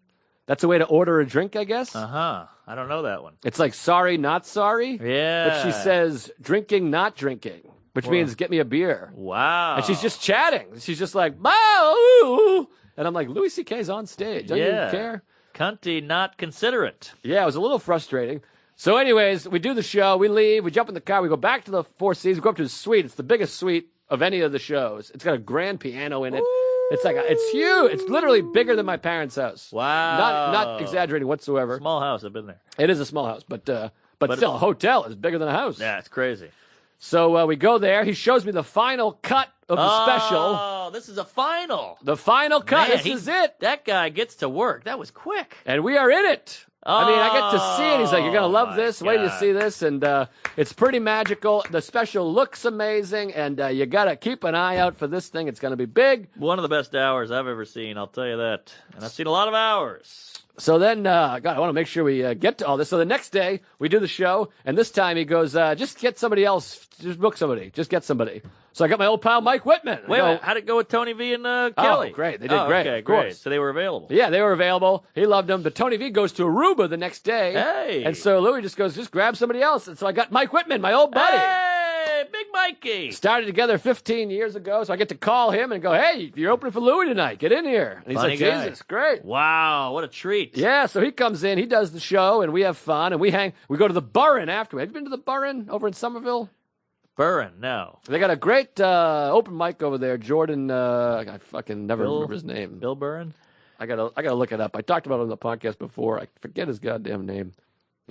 That's a way to order a drink, I guess. I don't know that one. It's like sorry, not sorry. Yeah. But she says drinking, not drinking. Which means get me a beer. Wow. And she's just chatting. She's just like, "Boo!" And I'm like, Louis C.K.'s on stage. Don't you care? Cunty, not considerate. Yeah, it was a little frustrating. So anyways, we do the show. We leave. We jump in the car. We go back to the Four Seasons. We go up to the suite. It's the biggest suite of any of the shows. It's got a grand piano in it. Ooh. It's huge. It's literally bigger than my parents' house. Wow. Not exaggerating whatsoever. Small house. I've been there. It is a small house, but still, a hotel is bigger than a house. Yeah, it's crazy. So we go there. He shows me the final cut of the special. Oh, this is a final. The final cut. Man, this is it. That guy gets to work. That was quick. And we are in it. I mean, I get to see it. He's like, you're going to love my this. Wait till you God. see this. And it's pretty magical. The special looks amazing. And you got to keep an eye out for this thing. It's going to be big. One of the best hours I've ever seen, I'll tell you that. And I've seen a lot of hours. So then, God, I want to make sure we get to all this. So the next day, we do the show. And this time he goes, just get somebody else. Just book somebody. Just get somebody. So I got my old pal Mike Whitman. Wait a minute. How'd it go with Tony V and Kelly? Oh, great. They did great. Okay, of course. great. So they were available. Yeah, they were available. He loved them. But Tony V goes to Aruba the next day. Hey. And so Louis just goes, just grab somebody else. And so I got Mike Whitman, my old buddy. Hey, Big Mikey. Started together 15 years ago. So I get to call him and go, hey, you're opening for Louis tonight. Get in here. And he's Funny like, guy. Jesus, great. Wow, what a treat. Yeah, so he comes in. He does the show, and we have fun. And we hang. We go to the Burren afterward. Have you been to the Burren over in Somerville? Burren, no. They got a great open mic over there. Jordan, I fucking never remember his name. Bill Burren? I gotta look it up. I talked about it on the podcast before. I forget his goddamn name.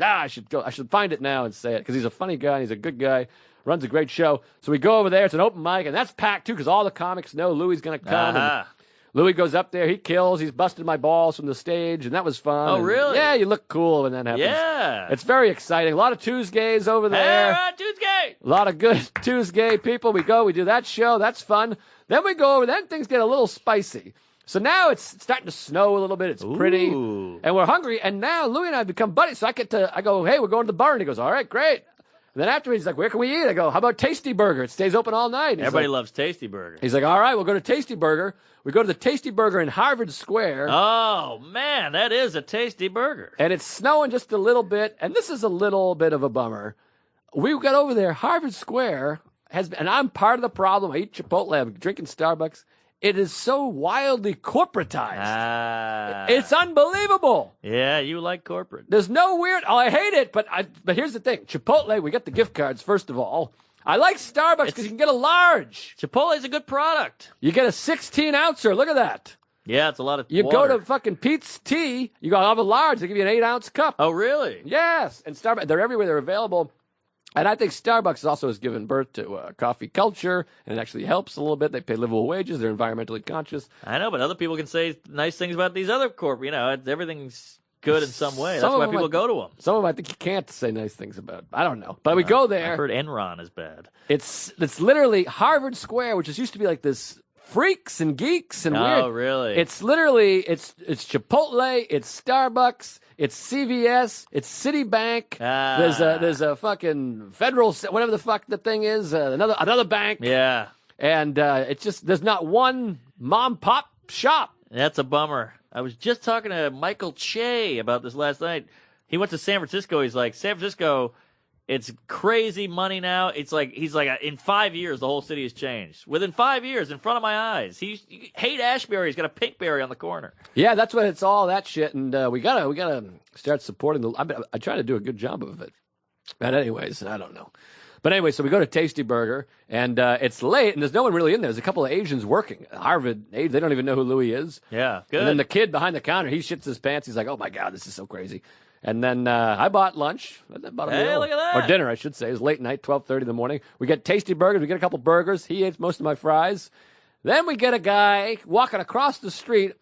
I should find it now and say it because he's a funny guy. And he's a good guy. Runs a great show. So we go over there. It's an open mic, and that's packed too because all the comics know Louis gonna come. And Louis goes up there. He kills. He's busted my balls from the stage, and that was fun. Oh, And, really? yeah, you look cool when that happens. Yeah. It's very exciting. A lot of tuesgays over there. Hey, Tuesday. A lot of good Tuesday people. We do that show. That's fun. Then we go over. Then things get a little spicy. So now it's starting to snow a little bit. It's pretty. Ooh. And we're hungry. And now Louis and I have become buddies. So I go, hey, we're going to the bar. And he goes, all right, great. And then afterwards, he's like, where can we eat? I go, how about Tasty Burger? It stays open all night. Everybody loves Tasty Burger. He's like, all right, we'll go to Tasty Burger. We go to the Tasty Burger in Harvard Square. Oh, man, that is a tasty burger. And it's snowing just a little bit. And this is a little bit of a bummer. We got over there. Harvard Square has been, and I'm part of the problem. I eat Chipotle. I'm drinking Starbucks. it is so wildly corporatized. Ah. It's unbelievable. Yeah, you like corporate. There's no weird. Oh, I hate it, but here's the thing: Chipotle. We got the gift cards first of all. I like Starbucks because you can get a large. Chipotle's a good product. You get a 16-ouncer. Look at that. Yeah, it's a lot of You water. go to fucking Pete's Tea. You go, I'll have a large. They give you an 8-ounce cup. Oh, really? Yes, and Starbucks. They're everywhere. They're available. And I think Starbucks also has given birth to coffee culture, and it actually helps a little bit. They pay livable wages. They're environmentally conscious. I know, but other people can say nice things about these other everything's good in some way. That's why people go to them. Some of them I think you can't say nice things about. I don't know. But we go there. I heard Enron is bad. It's literally Harvard Square, which used to be like this freaks and geeks and weird. Oh, really? It's literally it's Chipotle, it's Starbucks, it's CVS, it's Citibank. There's a fucking Federal, whatever the fuck the thing is, another bank. Yeah. And it's just there's not one mom pop shop. That's a bummer. I was just talking to Michael Che about this last night. He went to San Francisco. He's like, San Francisco, it's crazy money now. He's like, in 5 years, the whole city has changed. Within 5 years, in front of my eyes. Hate Ashbury. He's got a Pinkberry on the corner. Yeah, that's what it's all that shit. And we gotta start supporting I try to do a good job of it. But anyways, I don't know. But anyway, so we go to Tasty Burger, and it's late, and there's no one really in there. There's a couple of Asians working. Harvard, they don't even know who Louis is. Yeah, good. And then the kid behind the counter, he shits his pants. He's like, oh, my God, this is so crazy. And then I bought lunch. I bought a meal. Look at that. Or dinner, I should say. It was late night, 12:30 in the morning. We get Tasty Burgers. We get a couple burgers. He ate most of my fries. Then we get a guy walking across the street.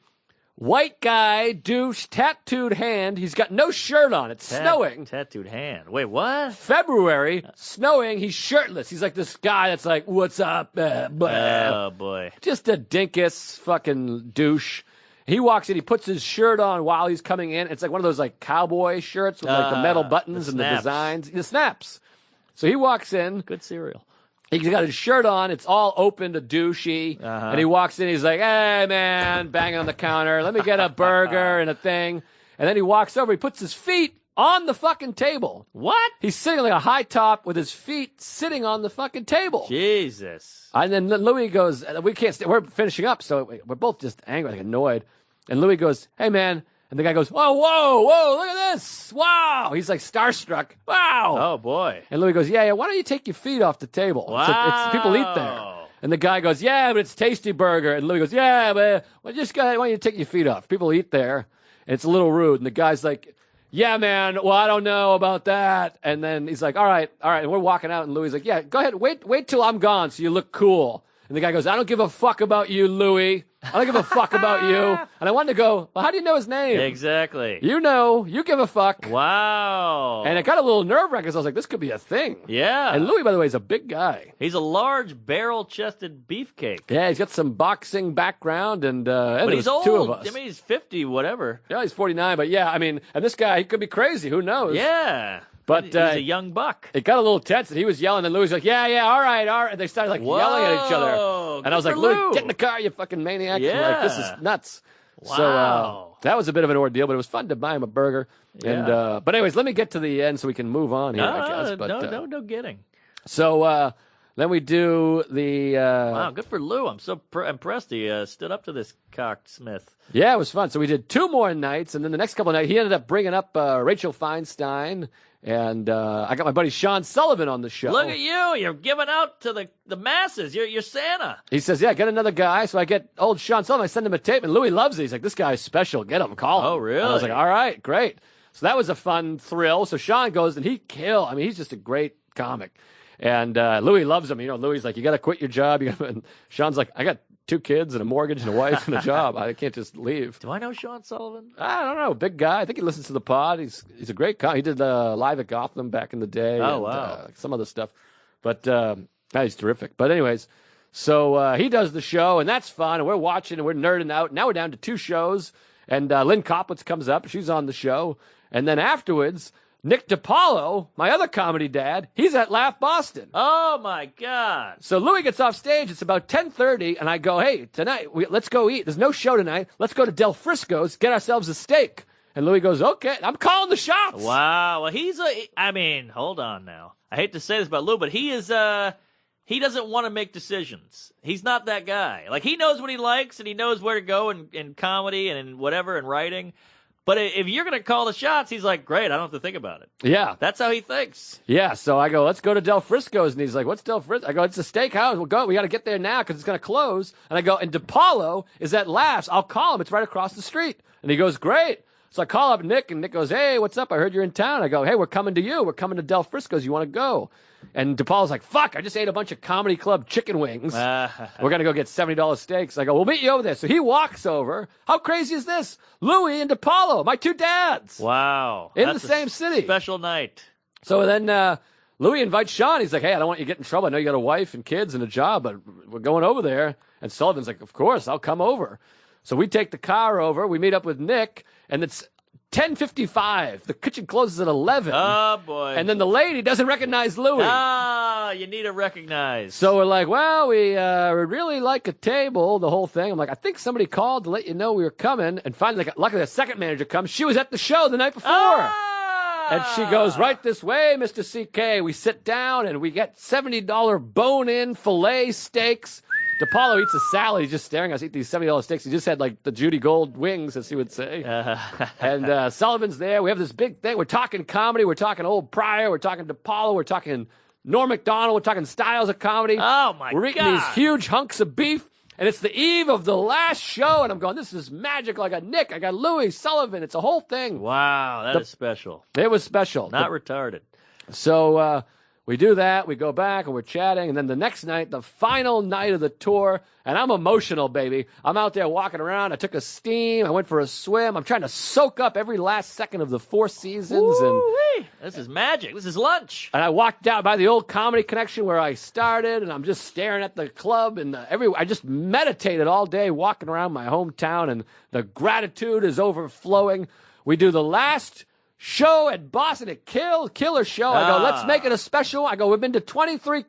White guy, douche, tattooed hand. He's got no shirt on. It's snowing. Tattooed hand. Wait, what? February, snowing. He's shirtless. He's like this guy that's like, what's up? Oh, boy. Just a dinkus fucking douche. He walks in. He puts his shirt on while he's coming in. It's like one of those like cowboy shirts with like the metal buttons and the designs. The snaps. So he walks in. Good cereal. He's got his shirt on. It's all open to douchey. And he walks in. He's like, hey, man, banging on the counter. Let me get a burger and a thing. And then he walks over. He puts his feet on the fucking table. What? He's sitting like a high top with his feet sitting on the fucking table. Jesus. And then Louis goes, we can't stay. We're finishing up, so we're both just angry, like annoyed. And Louis goes, hey, man. And the guy goes, oh, whoa, look at this. Wow. He's like starstruck. Wow. Oh, boy. And Louis goes, yeah, why don't you take your feet off the table? Wow. It's people eat there. And the guy goes, yeah, but it's Tasty Burger. And Louis goes, yeah, but just go ahead. Why don't you take your feet off? People eat there. And it's a little rude. And the guy's like, yeah, man, well, I don't know about that. And then he's like, all right. And we're walking out. And Louis is like, yeah, go ahead. Wait till I'm gone so you look cool. And the guy goes, I don't give a fuck about you, Louis. I don't give a fuck about you. And I wanted to go, well, how do you know his name? Exactly. You know. You give a fuck. Wow. And it got a little nerve-wracking because I was like, this could be a thing. Yeah. And Louis, by the way, is a big guy. He's a large barrel-chested beefcake. Yeah, he's got some boxing background, and but he's old. Two of us. I mean, he's 50, whatever. Yeah, he's 49, but yeah, I mean, and this guy, he could be crazy. Who knows? Yeah. But he's a young buck. It got a little tense, and he was yelling, and Louis was like, yeah, all right. And they started like yelling at each other. And I was like, Louis, get in the car, you fucking maniac. Yeah. Like, this is nuts. Wow. So that was a bit of an ordeal, but it was fun to buy him a burger. Yeah. And but anyways, let me get to the end so we can move on here, I guess. But, no kidding. So then we do the... wow, good for Lou. I'm so impressed he stood up to this cocksmith. Yeah, it was fun. So we did 2 more nights, and then the next couple of nights, he ended up bringing up Rachel Feinstein, and I got my buddy Sean Sullivan on the show. Look at you. You're giving out to the masses. You're Santa. He says, yeah, get another guy. So I get old Sean Sullivan. I send him a tape, and Louis loves it. He's like, this guy's special. Get him. Call him. Oh, really? And I was like, all right, great. So that was a fun thrill. So Sean goes, and he's just a great comic. And Louis loves him. You know, Louis like, you got to quit your job. And Sean's like, I got 2 kids and a mortgage and a wife and a job. I can't just leave. Do I know Sean Sullivan? I don't know. Big guy. I think he listens to the pod. He's a great comic. He did Live at Gotham back in the day. Oh, and, wow. Some other stuff. But he's terrific. But anyways, so he does the show, and that's fun. And we're watching, and we're nerding out. Now we're down to 2 shows. And Lynn Koplitz comes up. She's on the show. And then afterwards... Nick DiPaolo, my other comedy dad, he's at Laugh Boston. Oh, my God. So Louis gets off stage. It's about 10:30, and I go, hey, tonight, let's go eat. There's no show tonight. Let's go to Del Frisco's, get ourselves a steak. And Louis goes, okay, I'm calling the shots. Wow. Well, hold on now. I hate to say this about Lou, but he he doesn't want to make decisions. He's not that guy. Like, he knows what he likes, and he knows where to go in comedy and in whatever, in writing. But if you're going to call the shots, he's like, great, I don't have to think about it. Yeah. That's how he thinks. Yeah, so I go, let's go to Del Frisco's. And he's like, what's Del Frisco? I go, it's a steakhouse. We'll go. We got to get there now because it's going to close. And I go, and DePaulo is at Laughs. I'll call him. It's right across the street. And he goes, great. So I call up Nick, and Nick goes, hey, what's up? I heard you're in town. I go, hey, we're coming to you. We're coming to Del Frisco's. You want to go? And DePaulo's like, fuck, I just ate a bunch of Comedy Club chicken wings. We're going to go get $70 steaks. I go, we'll meet you over there. So he walks over. How crazy is this? Louis and DePaulo, my two dads. Wow. In the same city. Special night. So then Louis invites Sean. He's like, hey, I don't want you to get in trouble. I know you got a wife and kids and a job, but we're going over there. And Sullivan's like, of course, I'll come over. So we take the car over. We meet up with Nick, and it's 10:55. The kitchen closes at 11. Oh, boy. And then the lady doesn't recognize Louis. Ah, you need to recognize. So we're like, well, we really like a table, the whole thing. I'm like, I think somebody called to let you know we were coming. And finally, luckily, the second manager comes. She was at the show the night before. And she goes, right this way, Mr. CK. We sit down, and we get $70 bone-in filet steaks. DePaulo eats a salad. He's just staring at us eat these $70 steaks. He just had, like, the Judy Gold wings, as he would say. And Sullivan's there. We have this big thing. We're talking comedy. We're talking old Pryor. We're talking DePaulo. We're talking Norm Macdonald. We're talking styles of comedy. Oh, my God. We're eating these huge hunks of beef. And it's the eve of the last show. And I'm going, this is magic. I got Nick. I got Louis, Sullivan. It's a whole thing. Wow, that is special. It was special. Not retarded. So we do that. We go back, and we're chatting. And then the next night, the final night of the tour, and I'm emotional, baby. I'm out there walking around. I took a steam. I went for a swim. I'm trying to soak up every last second of the Four Seasons. Woo-wee. This is magic. This is lunch. And I walked out by the old Comedy Connection where I started, and I'm just staring at the club. And I just meditated all day walking around my hometown, and the gratitude is overflowing. We do the last show at Boston, a killer show. I go, let's make it a special. I go, we've been to 23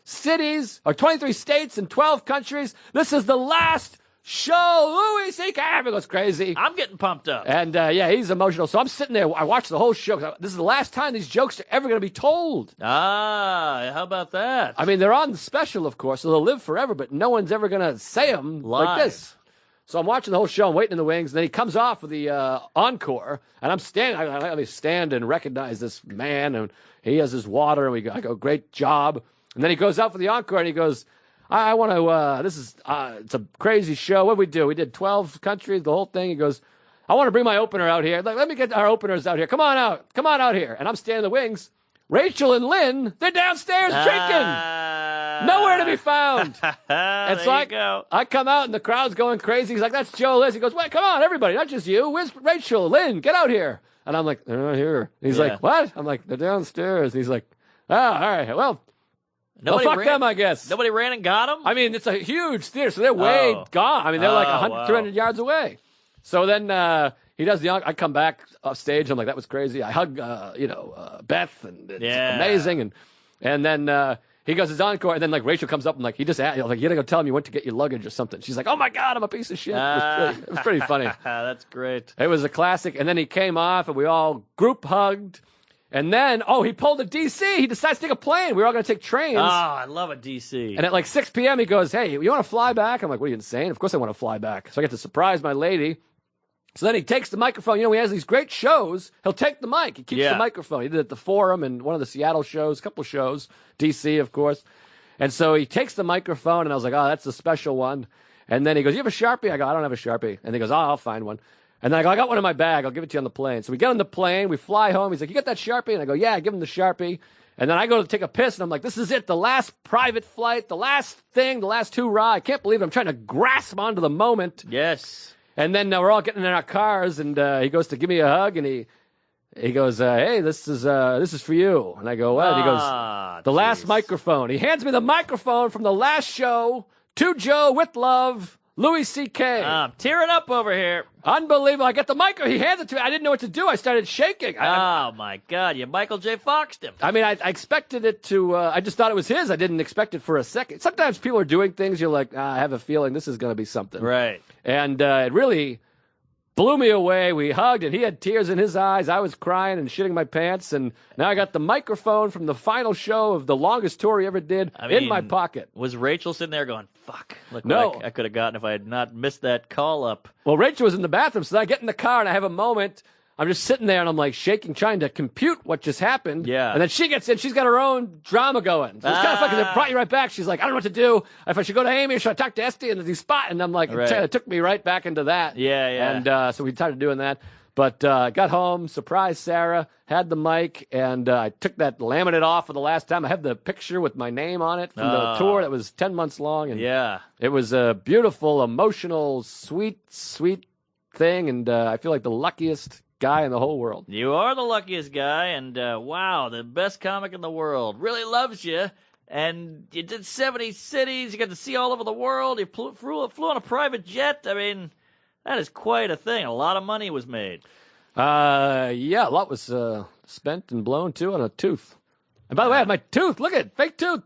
cities, or 23 states and 12 countries. This is the last show. Louis C.K. goes crazy. I'm getting pumped up. And, yeah, he's emotional. So I'm sitting there. I watched the whole show. This is the last time these jokes are ever going to be told. Ah, how about that? I mean, they're on the special, of course, so they'll live forever, but no one's ever going to say them like this. So I'm watching the whole show. I'm waiting in the wings. And then he comes off with the encore. And I'm standing. I let me stand and recognize this man. And he has his water. And I go, great job. And then he goes out for the encore. And he goes, I want to, it's a crazy show. What did we do? We did 12 countries, the whole thing. He goes, I want to bring my opener out here. Like, let me get our openers out here. Come on out. Come on out here. And I'm standing in the wings. Rachel and Lynn, they're downstairs drinking. Nowhere to be found. And so I come out, and the crowd's going crazy. He's like, that's Joe Liz. He goes, wait, come on, everybody, not just you. Where's Rachel, Lynn? Get out here. And I'm like, they're not here. And he's like, what? I'm like, they're downstairs. And he's like, oh, all right, well, fuck them, I guess. Nobody ran and got them? I mean, it's a huge theater, so they're way gone. I mean, they're like 100, 200 yards away. So then he does I come back off stage. I'm like, that was crazy. I hug, Beth, and it's amazing. And then he goes his encore, and then like Rachel comes up and like he just asked, like, you gotta go tell him you went to get your luggage or something. She's like, oh my God, I'm a piece of shit. It was pretty funny. That's great. It was a classic. And then he came off, and we all group hugged. And then, he pulled a DC. He decides to take a plane. We were all going to take trains. Oh, I love a DC. And at like 6 p.m., he goes, hey, you want to fly back? I'm like, what, are you insane? Of course I want to fly back. So I get to surprise my lady. So then he takes the microphone. You know, he has these great shows. He'll take the mic. He keeps the microphone. He did it at the Forum and one of the Seattle shows, a couple of shows, DC, of course. And so he takes the microphone, and I was like, oh, that's a special one. And then he goes, you have a Sharpie? I go, I don't have a Sharpie. And he goes, I'll find one. And then I go, I got one in my bag. I'll give it to you on the plane. So we get on the plane. We fly home. He's like, you got that Sharpie? And I go, yeah, I give him the Sharpie. And then I go to take a piss, and I'm like, this is it, the last private flight, the last thing, the last hoorah. I can't believe it. I'm trying to grasp onto the moment. Yes. And then we're all getting in our cars, and he goes to give me a hug, and he goes, hey, this is for you. And I go, what? And he goes, the last microphone. He hands me the microphone from the last show to Joe with love, Louis C.K. I'm tearing up over here. Unbelievable. I get the mic. He hands it to me. I didn't know what to do. I started shaking. Oh, my God. You Michael J. Fox'd him. I mean, I expected it to, I just thought it was his. I didn't expect it for a second. Sometimes people are doing things, you're like, I have a feeling this is going to be something. Right. And it really blew me away. We hugged, and he had tears in his eyes. I was crying and shitting my pants, and now I got the microphone from the final show of the longest tour he ever did in my pocket. Was Rachel sitting there going, fuck, look No. what I could have gotten if I had not missed that call up? Well, Rachel was in the bathroom, so I get in the car, and I have a moment. I'm just sitting there, and I'm like shaking, trying to compute what just happened. Yeah. And then she gets in. She's got her own drama going. So it's kind of fucking. It brought you right back. She's like, I don't know what to do. If I should go to Amy or should I talk to Esty in the spot? And I'm like, it took me right back into that. Yeah. And so we started doing that. But got home, surprised Sarah, had the mic, and I took that laminate off for the last time. I have the picture with my name on it from the tour that was 10 months long. And it was a beautiful, emotional, sweet thing. And I feel like the luckiest guy in the whole world. You are the luckiest guy, and wow, the best comic in the world. Really loves you, and you did 70 cities. You got to see all over the world. You flew on a private jet. I mean, that is quite a thing. A lot of money was made. Yeah, a lot was spent and blown, too, on a tooth. And by the way, I have my tooth. Look at it, fake tooth.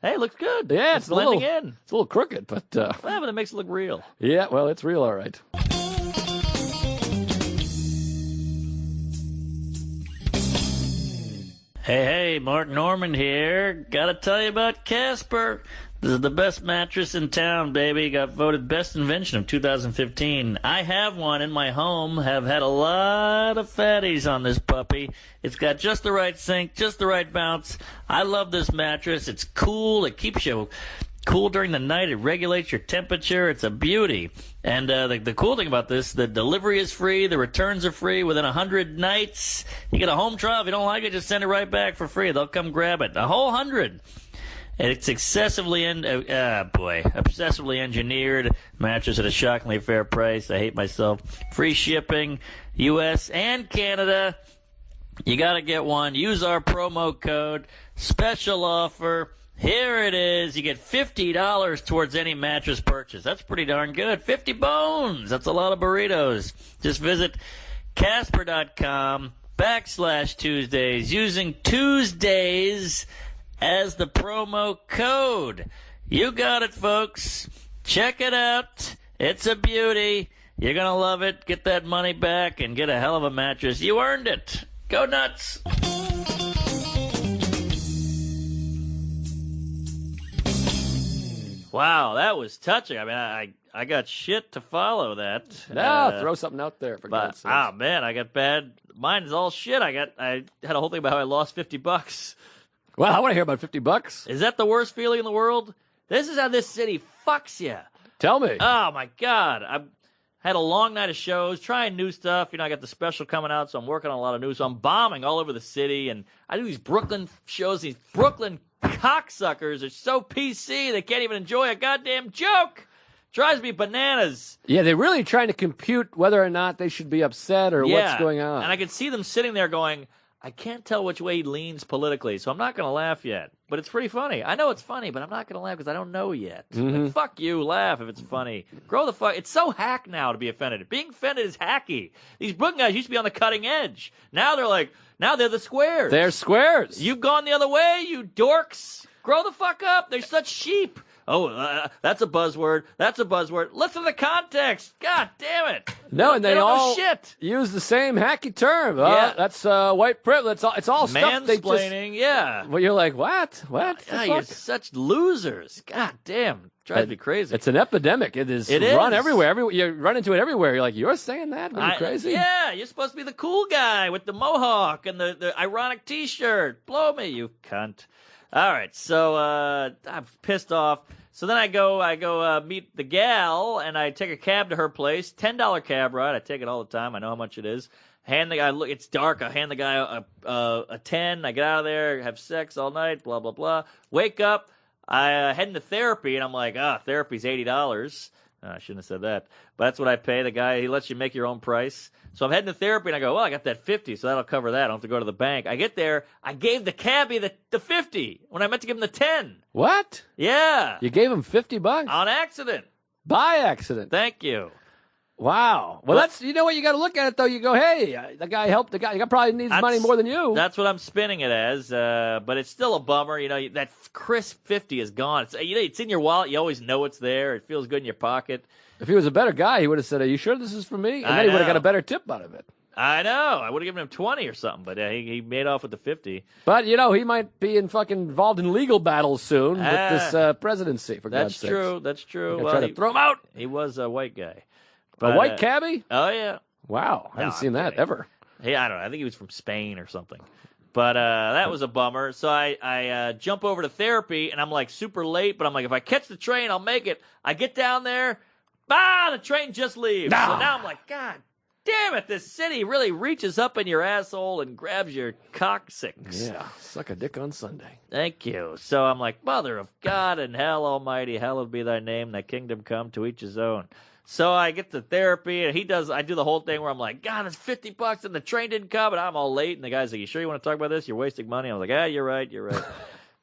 Hey, it looks good. Yeah, it's blending in. It's a little crooked, but... but it makes it look real. Yeah, well, it's real, all right. Hey, Mark Norman here. Gotta tell you about Casper. This is the best mattress in town, baby. Got voted best invention of 2015. I have one in my home. Have had a lot of fatties on this puppy. It's got just the right sink, just the right bounce. I love this mattress. It's cool. It keeps you cool during the night. It regulates your temperature. It's a beauty. And the cool thing about this, the delivery is free. The returns are free within 100 nights. You get a home trial. If you don't like it, just send it right back for free. They'll come grab it. A whole 100. And it's obsessively engineered mattress at a shockingly fair price. I hate myself. Free shipping, U.S. and Canada. You got to get one. Use our promo code. Special offer. Here it is. You get $50 towards any mattress purchase. That's pretty darn good. 50 bones. That's a lot of burritos. Just visit Casper.com/Tuesdays using Tuesdays as the promo code. You got it, folks. Check it out. It's a beauty. You're going to love it. Get that money back and get a hell of a mattress. You earned it. Go nuts. Wow, that was touching. I mean, I got shit to follow that. No, throw something out there for God's sake. Ah, man, I got bad. Mine is all shit. I had a whole thing about how I lost $50. Well, I want to hear about $50. Is that the worst feeling in the world? This is how this city fucks you. Tell me. Oh, my God. I had a long night of shows, trying new stuff. You know, I got the special coming out, so I'm working on a lot of new. So I'm bombing all over the city, and I do these Brooklyn shows. These Brooklyn cocksuckers are so PC, they can't even enjoy a goddamn joke. Drives me bananas. Yeah, they're really trying to compute whether or not they should be upset or what's going on. And I could see them sitting there going, I can't tell which way he leans politically, so I'm not going to laugh yet. But it's pretty funny. I know it's funny, but I'm not going to laugh because I don't know yet. Like, fuck you, laugh if it's funny. Grow the fuck. It's so hack now to be offended. Being offended is hacky. These Brooklyn guys used to be on the cutting edge. Now they're the squares. They're squares. You've gone the other way, you dorks. Grow the fuck up. They're such sheep. Oh, that's a buzzword. That's a buzzword. Listen to the context. God damn it. No, and they don't all know shit. use the same hacky term. Yeah. That's white privilege. It's all stuff they just... Mansplaining, yeah. Well, you're like, what? What? The You're fuck? such losers. God damn. Drives me crazy. It's an epidemic. It is run everywhere. You run into it everywhere. You're like, you're saying that? Are you crazy? Yeah, you're supposed to be the cool guy with the mohawk and the ironic T-shirt. Blow me, you cunt. All right, so I'm pissed off. So then I go meet the gal, and I take a cab to her place. $10 cab ride. I take it all the time. I know how much it is. Hand the guy. Look, it's dark. I hand the guy a 10. I get out of there, have sex all night. Blah blah blah. Wake up. I head into therapy, and I'm like, therapy's $80. I shouldn't have said that, but that's what I pay. The guy, he lets you make your own price. So I'm heading to therapy, and I go, well, I got that 50, so that'll cover that. I don't have to go to the bank. I get there. I gave the cabbie the 50 when I meant to give him the 10. What? Yeah. You gave him $50? On accident. By accident. Thank you. Wow. Well, that's, you know what, you got to look at it, though. You go, hey, the guy helped the guy. The guy probably needs money more than you. That's what I'm spinning it as, but it's still a bummer. You know, that crisp 50 is gone. It's in your wallet. You always know it's there. It feels good in your pocket. If he was a better guy, he would have said, "Are you sure this is for me?" And I then he would have got know. a better tip out of it. I know. I would have given him 20 or something, but he made off with the 50. But, he might be involved in legal battles soon with this presidency, for God's sakes. That's true. Try to throw him out. He was a white guy. A But, white cabbie? Oh, yeah. Wow. I haven't seen that kidding. ever. Hey, I don't know. I think he was from Spain or something. But that was a bummer. So I jump over to therapy, and I'm like super late, but I'm like, if I catch the train, I'll make it. I get down there, the train just leaves. So now I'm like, God damn it, this city really reaches up in your asshole and grabs your coccyx. Yeah, suck a dick on Sunday. Thank you. So I'm like, Mother of God and hell almighty, hallowed be thy name, thy kingdom come, to each his own. So I get to therapy, and I do the whole thing where I'm like, God, it's $50, and the train didn't come, and I'm all late, and the guy's like, you sure you want to talk about this? You're wasting money. I was like, you're right.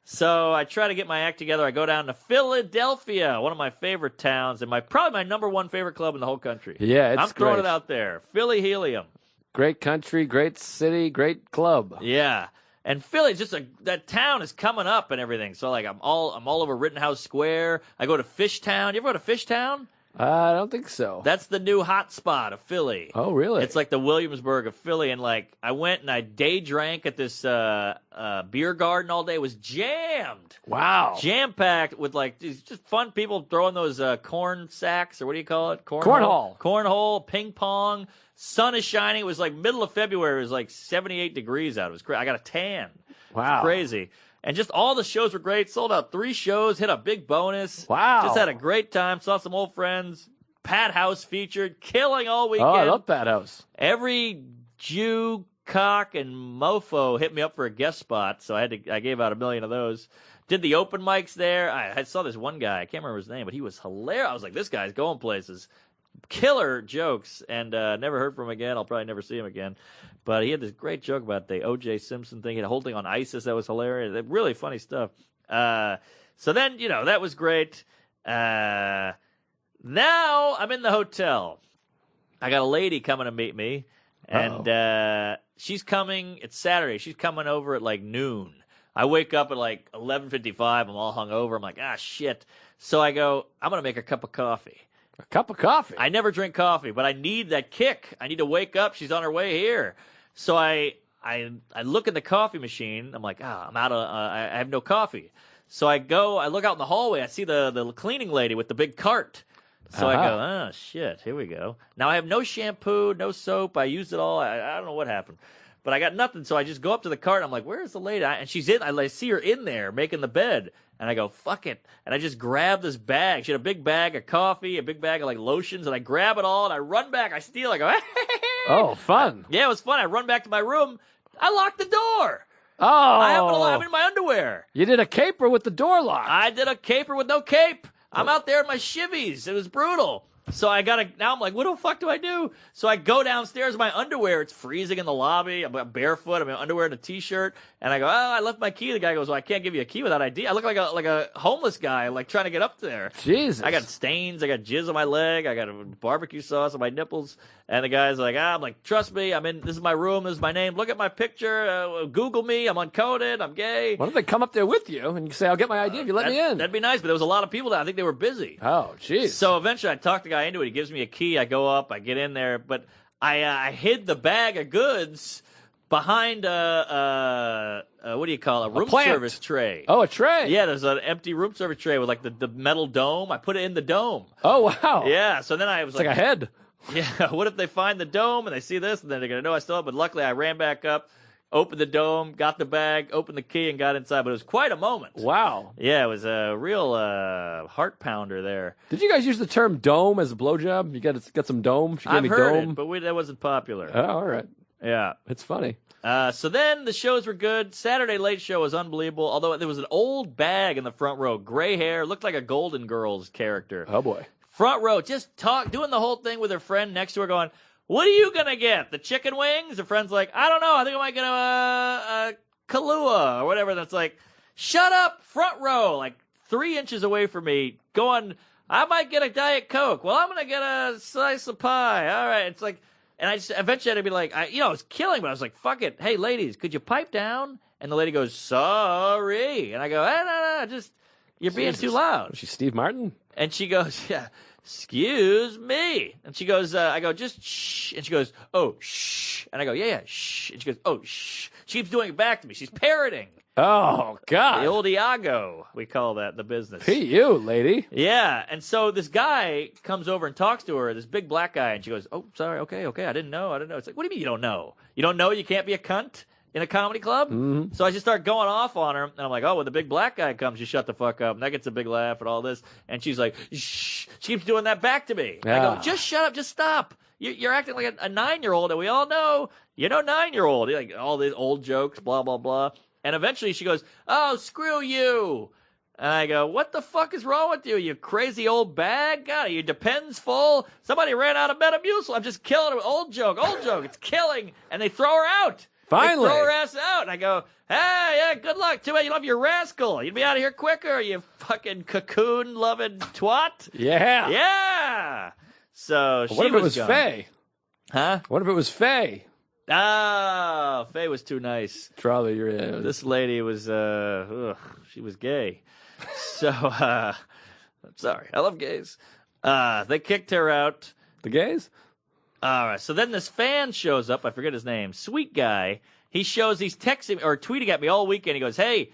So I try to get my act together. I go down to Philadelphia, one of my favorite towns, and probably my number one favorite club in the whole country. Yeah, I'm throwing great. it out there. Philly Helium. Great country, great city, great club. Yeah. And Philly, that town is coming up and everything. So like I'm all over Rittenhouse Square. I go to Fishtown. You ever go to Fishtown? I don't think so. That's the new hot spot of Philly. Oh, really? It's like the Williamsburg of Philly. And like I went and I day drank at this beer garden all day. It was jammed. Wow. Jam packed with like just fun people throwing those corn sacks, or what do you call it? Cornhole, ping pong. Sun is shining. It was like middle of February. It was like 78 degrees out. It was crazy. I got a tan. Wow. It's crazy. And just all the shows were great. Sold out 3 shows. Hit a big bonus. Wow. Just had a great time. Saw some old friends. Pat House featured. Killing all weekend. Oh, I love Pat House. Every Jew, cock, and mofo hit me up for a guest spot. So I gave out 1 million of those. Did the open mics there. I saw this one guy. I can't remember his name, but he was hilarious. I was like, this guy's going places. Killer jokes, and never heard from him again. I'll probably never see him again. But he had this great joke about the O.J. Simpson thing. He had a whole thing on ISIS that was hilarious. Really funny stuff. So then, that was great. Now I'm in the hotel. I got a lady coming to meet me, and she's coming. It's Saturday. She's coming over at like noon. I wake up at like 11:55. I'm all hungover. I'm like, shit. So I go, I'm going to make a cup of coffee. A cup of coffee? I never drink coffee, but I need that kick. I need to wake up. She's on her way here. So I look at the coffee machine. I'm like, I'm out of, I have no coffee. So I look out in the hallway. I see the cleaning lady with the big cart. So I go, shit, here we go. Now I have no shampoo, no soap. I used it all. I don't know what happened. But I got nothing, so I just go up to the cart. And I'm like, where's the lady? And she's in. I see her in there making the bed. And I go, fuck it. And I just grab this bag. She had a big bag of coffee, a big bag of like lotions. And I grab it all and I run back. I steal. I go, oh, fun. Yeah, it was fun. I run back to my room. I locked the door. Oh. I'm in my underwear. You did a caper with the door locked. I did a caper with no cape. I'm out there in my shivvies. It was brutal. So now I'm like, what the fuck do I do? So I go downstairs in my underwear. It's freezing in the lobby. I'm barefoot. I'm in underwear and a t-shirt. And I go, I left my key. The guy goes, well, I can't give you a key without ID. I look like a homeless guy, like trying to get up there. Jesus. I got stains. I got jizz on my leg. I got a barbecue sauce on my nipples. And the guy's like, I'm like, trust me. This is my room. This is my name. Look at my picture. Google me. I'm uncoded. I'm gay. Why don't they come up there with you and you say, I'll get my ID if you let me in? That'd be nice. But there was a lot of people there. I think they were busy. Oh, jeez. So eventually I talk the guy into it. He gives me a key. I go up. I get in there. But I hid the bag of goods behind what do you call it? A room service tray. Oh, a tray. Yeah, there's an empty room service tray with like the metal dome. I put it in the dome. Oh, wow. Yeah, so then I was it's like a head. Yeah, what if they find the dome and they see this and then they're going to know I still have it? But luckily I ran back up, opened the dome, got the bag, opened the key, and got inside. But it was quite a moment. Wow. Yeah, it was a real heart pounder there. Did you guys use the term dome as a blowjob? You got some dome? She gave I've me heard dome. it, but that wasn't popular. Oh, all right. Yeah. It's funny. So then the shows were good. Saturday Late Show was unbelievable, although there was an old bag in the front row. Gray hair, looked like a Golden Girls character. Oh, boy. Front row, just doing the whole thing with her friend next to her going, what are you going to get? The chicken wings? Her friend's like, I don't know. I think I might get a Kahlua or whatever. That's like, shut up, front row, like 3 inches away from me, going, I might get a Diet Coke. Well, I'm going to get a slice of pie. All right. It's like, and I just eventually had to be like, it was killing, but I was like, fuck it. Hey, ladies, could you pipe down? And the lady goes, sorry. And I go, no, just, you're being too loud. Was she Steve Martin? And she goes, yeah. excuse me. And she goes, I go, just shh. And she goes, oh, shh. And I go, yeah, shh. And she goes, oh, shh. She keeps doing it back to me. She's parroting. Oh, God. The old Iago, we call that in the business. P.U., lady. Yeah, and so this guy comes over and talks to her, this big black guy, and she goes, oh, sorry, okay, I didn't know. It's like, what do you mean you don't know? You don't know you can't be a cunt in a comedy club? Mm-hmm. So I just start going off on her, and I'm like, oh, when the big black guy comes, you shut the fuck up. And that gets a big laugh and all this. And she's like, shh. She keeps doing that back to me. I go, just shut up, just stop. You're acting like a 9-year-old, and we all know, 9-year-old. Like all these old jokes, blah, blah, blah. And eventually she goes, oh, screw you. And I go, what the fuck is wrong with you, you crazy old bag? God, are your Depends full? Somebody ran out of Metamucil. I'm just killing her. Old joke. It's killing. And they throw her out. Finally. They throw her ass out. And I go, hey, yeah, good luck. Too bad you love your rascal. You'd be out of here quicker, you fucking cocoon-loving twat. Yeah. Yeah. So she what if it was gone. Faye? Huh? What if it was Faye? Oh, Faye was too nice. Probably. This lady was, she was gay. So, I'm sorry. I love gays. They kicked her out. The gays? All right. So then this fan shows up. I forget his name. Sweet guy. He's texting or tweeting at me all weekend. He goes, hey,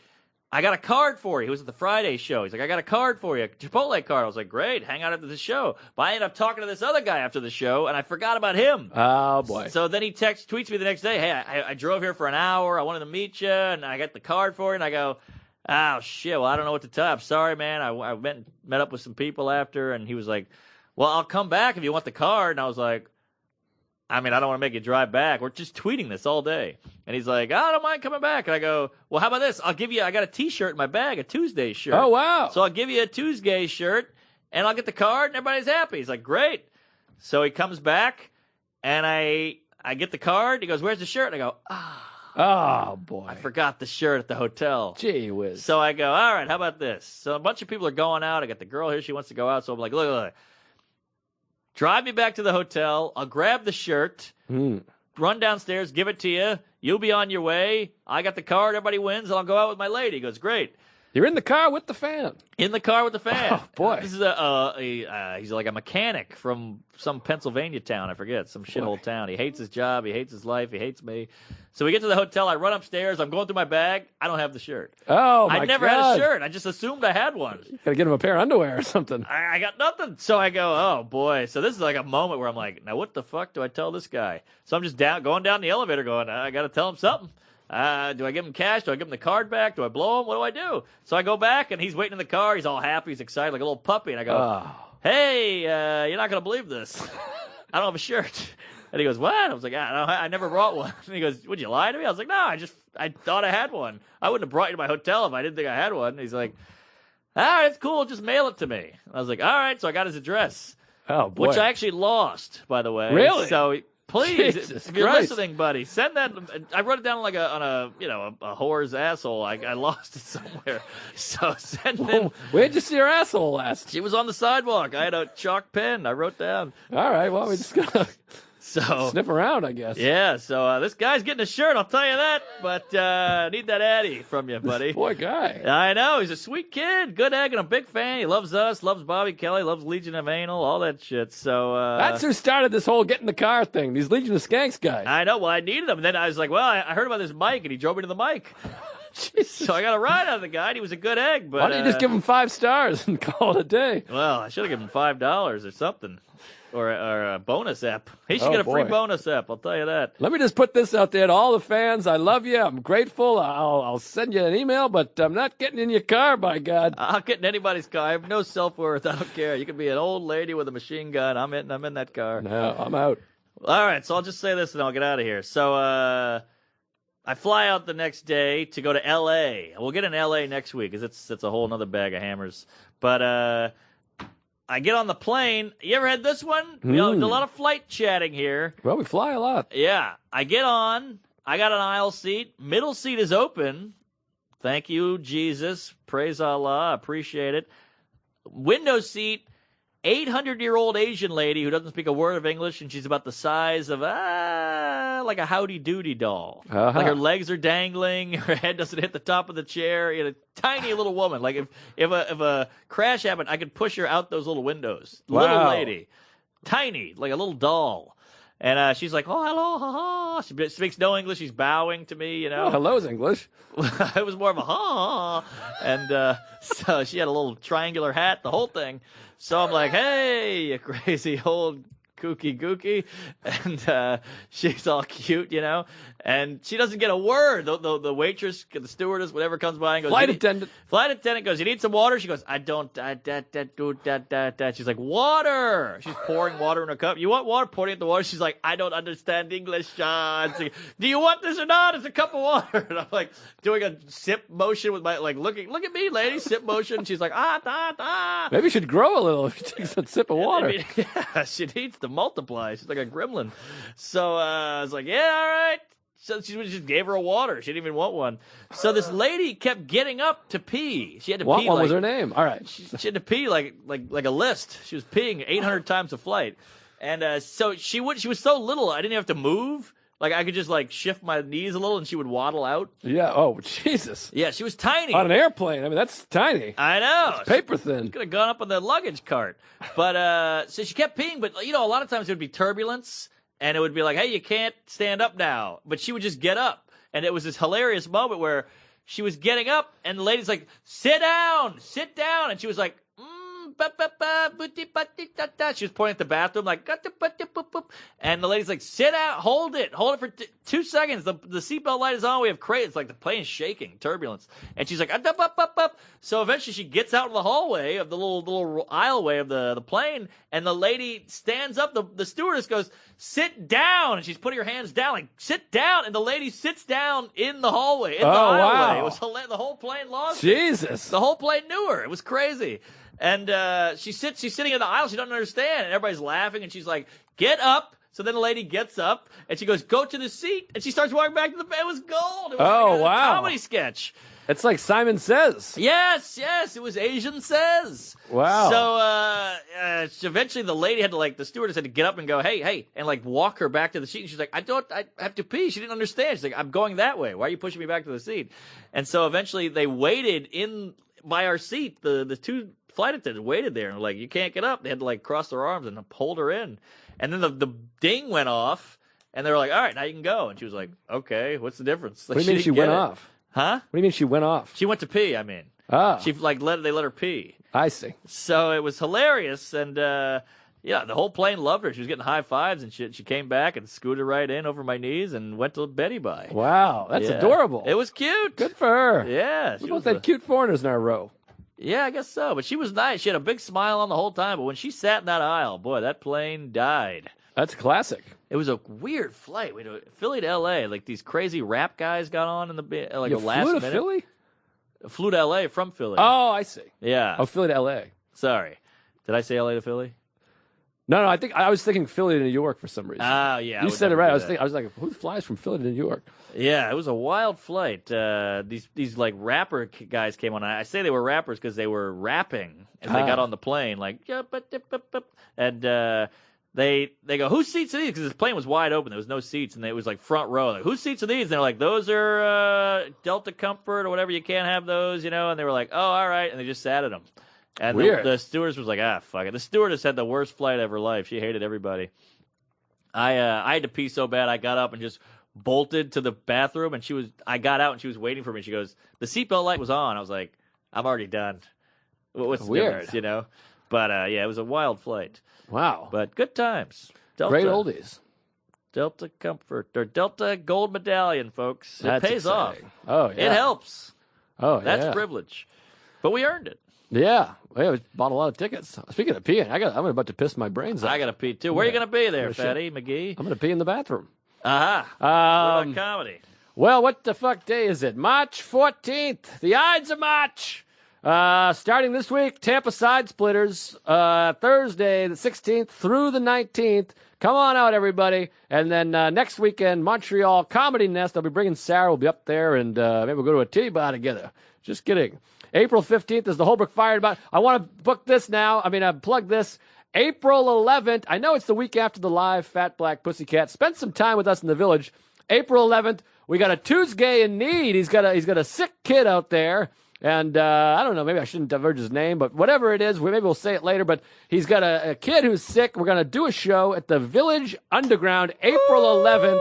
I got a card for you. He was at the Friday show. He's like, I got a card for you, a Chipotle card. I was like, great, hang out after the show. But I ended up talking to this other guy after the show, and I forgot about him. Oh, boy. So then he tweets me the next day, hey, I drove here for an hour. I wanted to meet you, and I got the card for you. And I go, oh, shit, well, I don't know what to tell you. I'm sorry, man. I met up with some people after, and he was like, well, I'll come back if you want the card. And I was like, I mean, I don't want to make you drive back. We're just tweeting this all day. And he's like, I don't mind coming back. And I go, well, how about this? I got a T-shirt in my bag, a Tuesday shirt. Oh, wow. So I'll give you a Tuesday shirt, and I'll get the card, and everybody's happy. He's like, great. So he comes back, and I get the card. He goes, where's the shirt? And I go, oh, boy. I forgot the shirt at the hotel. Gee whiz. So I go, all right, how about this? So a bunch of people are going out. I got the girl here. She wants to go out. So I'm like, look. Drive me back to the hotel. I'll grab the shirt, run downstairs, give it to you. You'll be on your way. I got the card. Everybody wins, and I'll go out with my lady. He goes, great. You're in the car with the fan. In the car with the fan. Oh, boy. This is he's like a mechanic from some Pennsylvania town. I forget, some shithole town. He hates his job. He hates his life. He hates me. So we get to the hotel. I run upstairs. I'm going through my bag. I don't have the shirt. Oh, my God. I never had a shirt. I just assumed I had one. You got to get him a pair of underwear or something. I got nothing. So I go, oh, boy. So this is like a moment where I'm like, now what the fuck do I tell this guy? So I'm just going down the elevator going, I got to tell him something. Do I give him cash? Do I give him the card back? Do I blow him? What do I do? So I go back, and he's waiting in the car. He's all happy. He's excited like a little puppy. And I go, hey, you're not going to believe this. I don't have a shirt. And he goes, what? I was like, I never brought one. And he goes, would you lie to me? I was like, no, I thought I had one. I wouldn't have brought you to my hotel if I didn't think I had one. And he's like, all right, it's cool. Just mail it to me. I was like, all right. So I got his address. Oh, boy. Which I actually lost, by the way. Really? So please, Jesus if you're Christ. listening, buddy, send that. I wrote it down like on a whore's asshole. I lost it somewhere. So send it. Where'd you see her asshole last? She was on the sidewalk. I had a chalk pen. I wrote down. All right, well, we just gotta sniff around, I guess. Yeah, so this guy's getting a shirt, I'll tell you that. But I need that Addy from you, buddy. Boy, guy. I know. He's a sweet kid. Good egg and a big fan. He loves us, loves Bobby Kelly, loves Legion of Anal, all that shit. So that's who started this whole get in the car thing. These Legion of Skanks guys. I know. Well, I needed him. And then I was like, well, I heard about this mic, and he drove me to the mic. So I got a ride out of the guy, and he was a good egg. But why don't you just give him 5 stars and call it a day? Well, I should have given him $5 or something. Or a bonus app. He should get a free bonus app, I'll tell you that. Let me just put this out there to all the fans. I love you. I'm grateful. I'll send you an email, but I'm not getting in your car, by God. I'll get in anybody's car. I have no self-worth. I don't care. You can be an old lady with a machine gun. I'm in that car. No, I'm out. All right, so I'll just say this and I'll get out of here. So I fly out the next day to go to L.A. We'll get in L.A. next week because it's a whole other bag of hammers. But I get on the plane. You ever had this one? You know, there's a lot of flight chatting here. Well, we fly a lot. Yeah. I get on. I got an aisle seat. Middle seat is open. Thank you, Jesus. Praise Allah. Appreciate it. Window seat. 800-year-old Asian lady who doesn't speak a word of English, and she's about the size of like a Howdy Doody doll. Uh-huh. Like her legs are dangling, her head doesn't hit the top of the chair. You know, tiny little woman. Like if a crash happened, I could push her out those little windows. Wow. Little lady, tiny, like a little doll. And she's like, oh, hello, ha, ha. She speaks no English. She's bowing to me, you know. Oh, hello's English. It was more of a ha. And so she had a little triangular hat, the whole thing. So I'm like, hey, you crazy old Gooky Kooky. And she's all cute, you know. And she doesn't get a word. The waitress, the stewardess, whatever comes by and goes, Flight attendant goes, you need some water? She goes, I don't. She's like, water. She's pouring water in her cup. You want water? Pouring it the water. She's like, I don't understand English, John. Like, do you want this or not? It's a cup of water. And I'm like doing a sip motion with my, like, look at me, lady, sip motion. She's like, Maybe you should grow a little if you take a sip of water. I mean, yeah, she needs to multiply. She's like a gremlin. So I was like, yeah, all right. So she just gave her a water. She didn't even want one. So this lady kept getting up to pee. She had to What pee. one like, was her name? All right. She had to pee like a list. She was peeing 800 times a flight, and so she was so little. I didn't have to move. Like I could just like shift my knees a little, and she would waddle out. Yeah. Oh, Jesus. Yeah, she was tiny. On an airplane. I mean, that's tiny. I know. It's paper thin. Could have gone up on the luggage cart. But so she kept peeing. But you know, a lot of times there would be turbulence. And it would be like, hey, you can't stand up now. But she would just get up. And it was this hilarious moment where she was getting up, and the lady's like, sit down. And she was like, she was pointing at the bathroom like, and the lady's like, sit down, hold it for 2 seconds. The seatbelt light is on. We have crates. It's like the plane's shaking, turbulence. And she's like, so eventually she gets out of the hallway of the little aisleway of the plane, and the lady stands up. The stewardess goes, sit down, and she's putting her hands down, like, sit down, and the lady sits down in the hallway, in the aisleway. Wow. It was the whole plane lost Jesus. it. The whole plane knew her. It was crazy. And she's sitting in the aisle. She doesn't understand. And everybody's laughing. And she's like, get up. So then the lady gets up. And she goes, go to the seat. And she starts walking back to the bed. It was gold. It was like a comedy sketch. It's like Simon Says. Yes. It was Asian Says. Wow. So eventually the lady had to, like, the stewardess had to get up and go, hey, and, like, walk her back to the seat. And she's like, I have to pee. She didn't understand. She's like, I'm going that way. Why are you pushing me back to the seat? And so eventually they waited by our seat. The two flight attendants waited there and were like, you can't get up. They had to, like, cross their arms and hold her in. And then the ding went off, and they were like, all right, now you can go. And she was like, okay, what's the difference? Like, What do you mean she went off? Huh? What do you mean she went off? She went to pee, I mean. Oh. She, like, they let her pee. I see. So it was hilarious, and yeah, the whole plane loved her. She was getting high fives and shit. She came back and scooted right in over my knees and went to Betty by. Wow, that's Yeah. adorable. It was cute. Good for her. Yeah. We both had cute foreigners in our row. Yeah, I guess so. But she was nice. She had a big smile on the whole time. But when she sat in that aisle, boy, that plane died. That's classic. It was a weird flight. We had Philly to L.A. Like these crazy rap guys got on in the like You the last flew to minute. Philly? Flew to L.A. from Philly. Oh, I see. Yeah. Oh, Philly to L.A. Sorry. Did I say L.A. to Philly? No, I was thinking Philly to New York for some reason. Oh, yeah. You said it right. I was like, who flies from Philly to New York? Yeah, it was a wild flight. These like rapper guys came on. I say they were rappers because they were rapping as they got on the plane, like, and they go, whose seats are these? Because this plane was wide open. There was no seats, and it was like front row. Like, whose seats are these? And they're like, those are Delta Comfort or whatever. You can't have those, you know. And they were like, oh, all right. And they just sat at them. And the stewardess was like, fuck it. The stewardess had the worst flight of her life. She hated everybody. I had to pee so bad, I got up and just bolted to the bathroom. And I got out and she was waiting for me. She goes, the seatbelt light was on. I was like, I'm already done. What's the difference, you know? But yeah, it was a wild flight. Wow. But good times. Delta, Great oldies. Delta Comfort or Delta Gold Medallion, folks. That's it pays exciting. off. Oh, yeah. It helps. Oh, That's yeah. privilege. But we earned it. Yeah. Well, we bought a lot of tickets. Speaking of peeing, I'm about to piss my brains out. I got to pee, too. Where are you going to be there, Oh, shit. Fatty McGee? I'm going to pee in the bathroom. What about comedy? Well, what the fuck day is it? March 14th. The Ides of March. Starting this week, Tampa Side Splitters. Thursday, the 16th through the 19th. Come on out, everybody. And then next weekend, Montreal Comedy Nest. I'll be bringing Sarah. We'll be up there, and maybe we'll go to a titty bar together. Just kidding. April 15th is the Holbrook Fire and Bottle. I want to book this now. Plug this. April 11th. I know it's the week after the live Fat Black Pussycat. Spend some time with us in the village. April 11th, we got a Tuesgay in need. He's got a sick kid out there. And I don't know, maybe I shouldn't divulge his name, but whatever it is, maybe we'll say it later. But he's got a kid who's sick. We're going to do a show at the Village Underground, April 11th.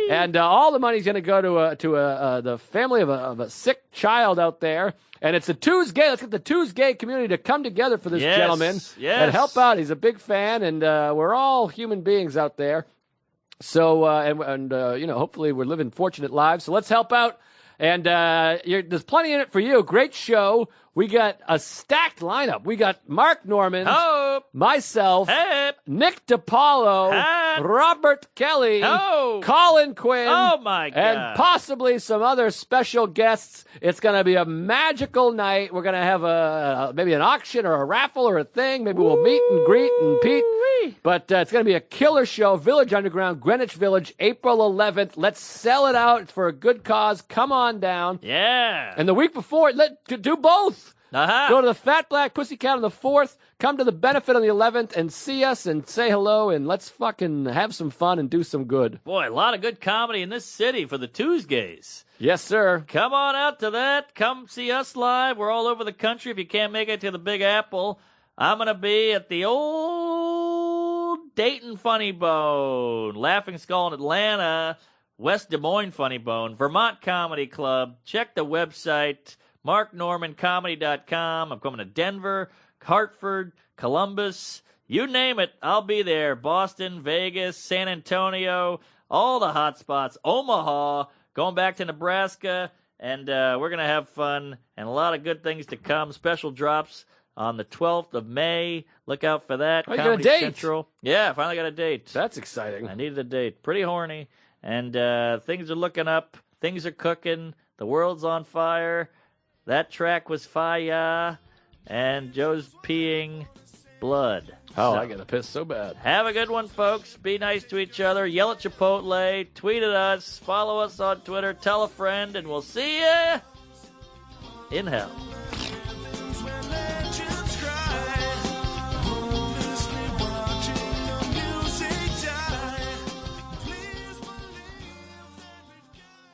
And all the money's going to go to the family of a sick child out there. And it's a Tuesgay. Let's get the Tuesgay community to come together for this gentleman and help out. He's a big fan, and we're all human beings out there. So, hopefully we're living fortunate lives. So let's help out. And there's plenty in it for you. Great show. We got a stacked lineup. We got Mark Norman, myself, Nick DiPaolo, Robert Kelly, Colin Quinn, and possibly some other special guests. It's going to be a magical night. We're going to have maybe an auction or a raffle or a thing. Maybe we'll meet and greet and Pete. But it's going to be a killer show. Village Underground, Greenwich Village, April 11th. Let's sell it out. It's for a good cause. Come on down. Yeah. And the week before, do both. Go to the Fat Black Pussycat on the 4th. Come to the benefit on the 11th and see us and say hello and let's fucking have some fun and do some good. Boy, a lot of good comedy in this city for the Tuesgays. Yes, sir. Come on out to that. Come see us live. We're all over the country. If you can't make it to the Big Apple, I'm going to be at the old Dayton Funny Bone, Laughing Skull in Atlanta, West Des Moines Funny Bone, Vermont Comedy Club. Check the website, marknormancomedy.com. I'm coming to Denver, Hartford, Columbus, you name it, I'll be there. Boston, Vegas, San Antonio, all the hot spots, Omaha, going back to Nebraska, and we're going to have fun and a lot of good things to come. Special drops on the 12th of May. Look out for that. Oh, you got a date? Central. Yeah, I finally got a date. That's exciting. I needed a date. Pretty horny. And things are looking up. Things are cooking. The world's on fire. That track was fire. And Joe's peeing blood. Oh, so, I gotta piss so bad. Have a good one, folks. Be nice to each other. Yell at Chipotle. Tweet at us. Follow us on Twitter. Tell a friend. And we'll see you in hell.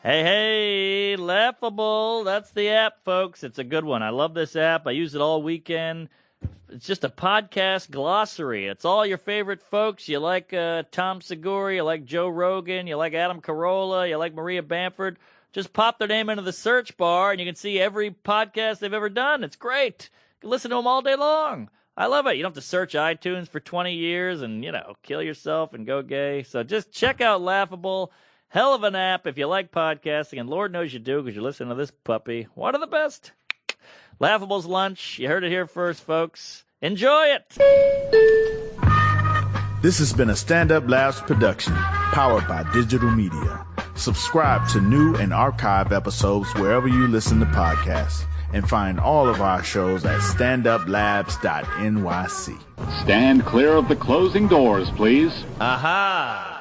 Hey, Laughable. That's the app, folks. It's a good one. I love this app. I use it all weekend. It's just a podcast glossary. It's all your favorite folks. You like Tom Segura, you like Joe Rogan, you like Adam Carolla, you like Maria Bamford. Just pop their name into the search bar, and you can see every podcast they've ever done. It's great. You can listen to them all day long. I love it. You don't have to search iTunes for 20 years and, kill yourself and go gay. So just check out Laughable. Hell of an app if you like podcasting, and Lord knows you do because you're listening to this puppy. One of the best. Laughable's lunch. You heard it here first, folks. Enjoy it. This has been a Stand Up Labs production, powered by digital media. Subscribe to new and archive episodes wherever you listen to podcasts, and find all of our shows at standuplabs.nyc. Stand clear of the closing doors, please. Aha!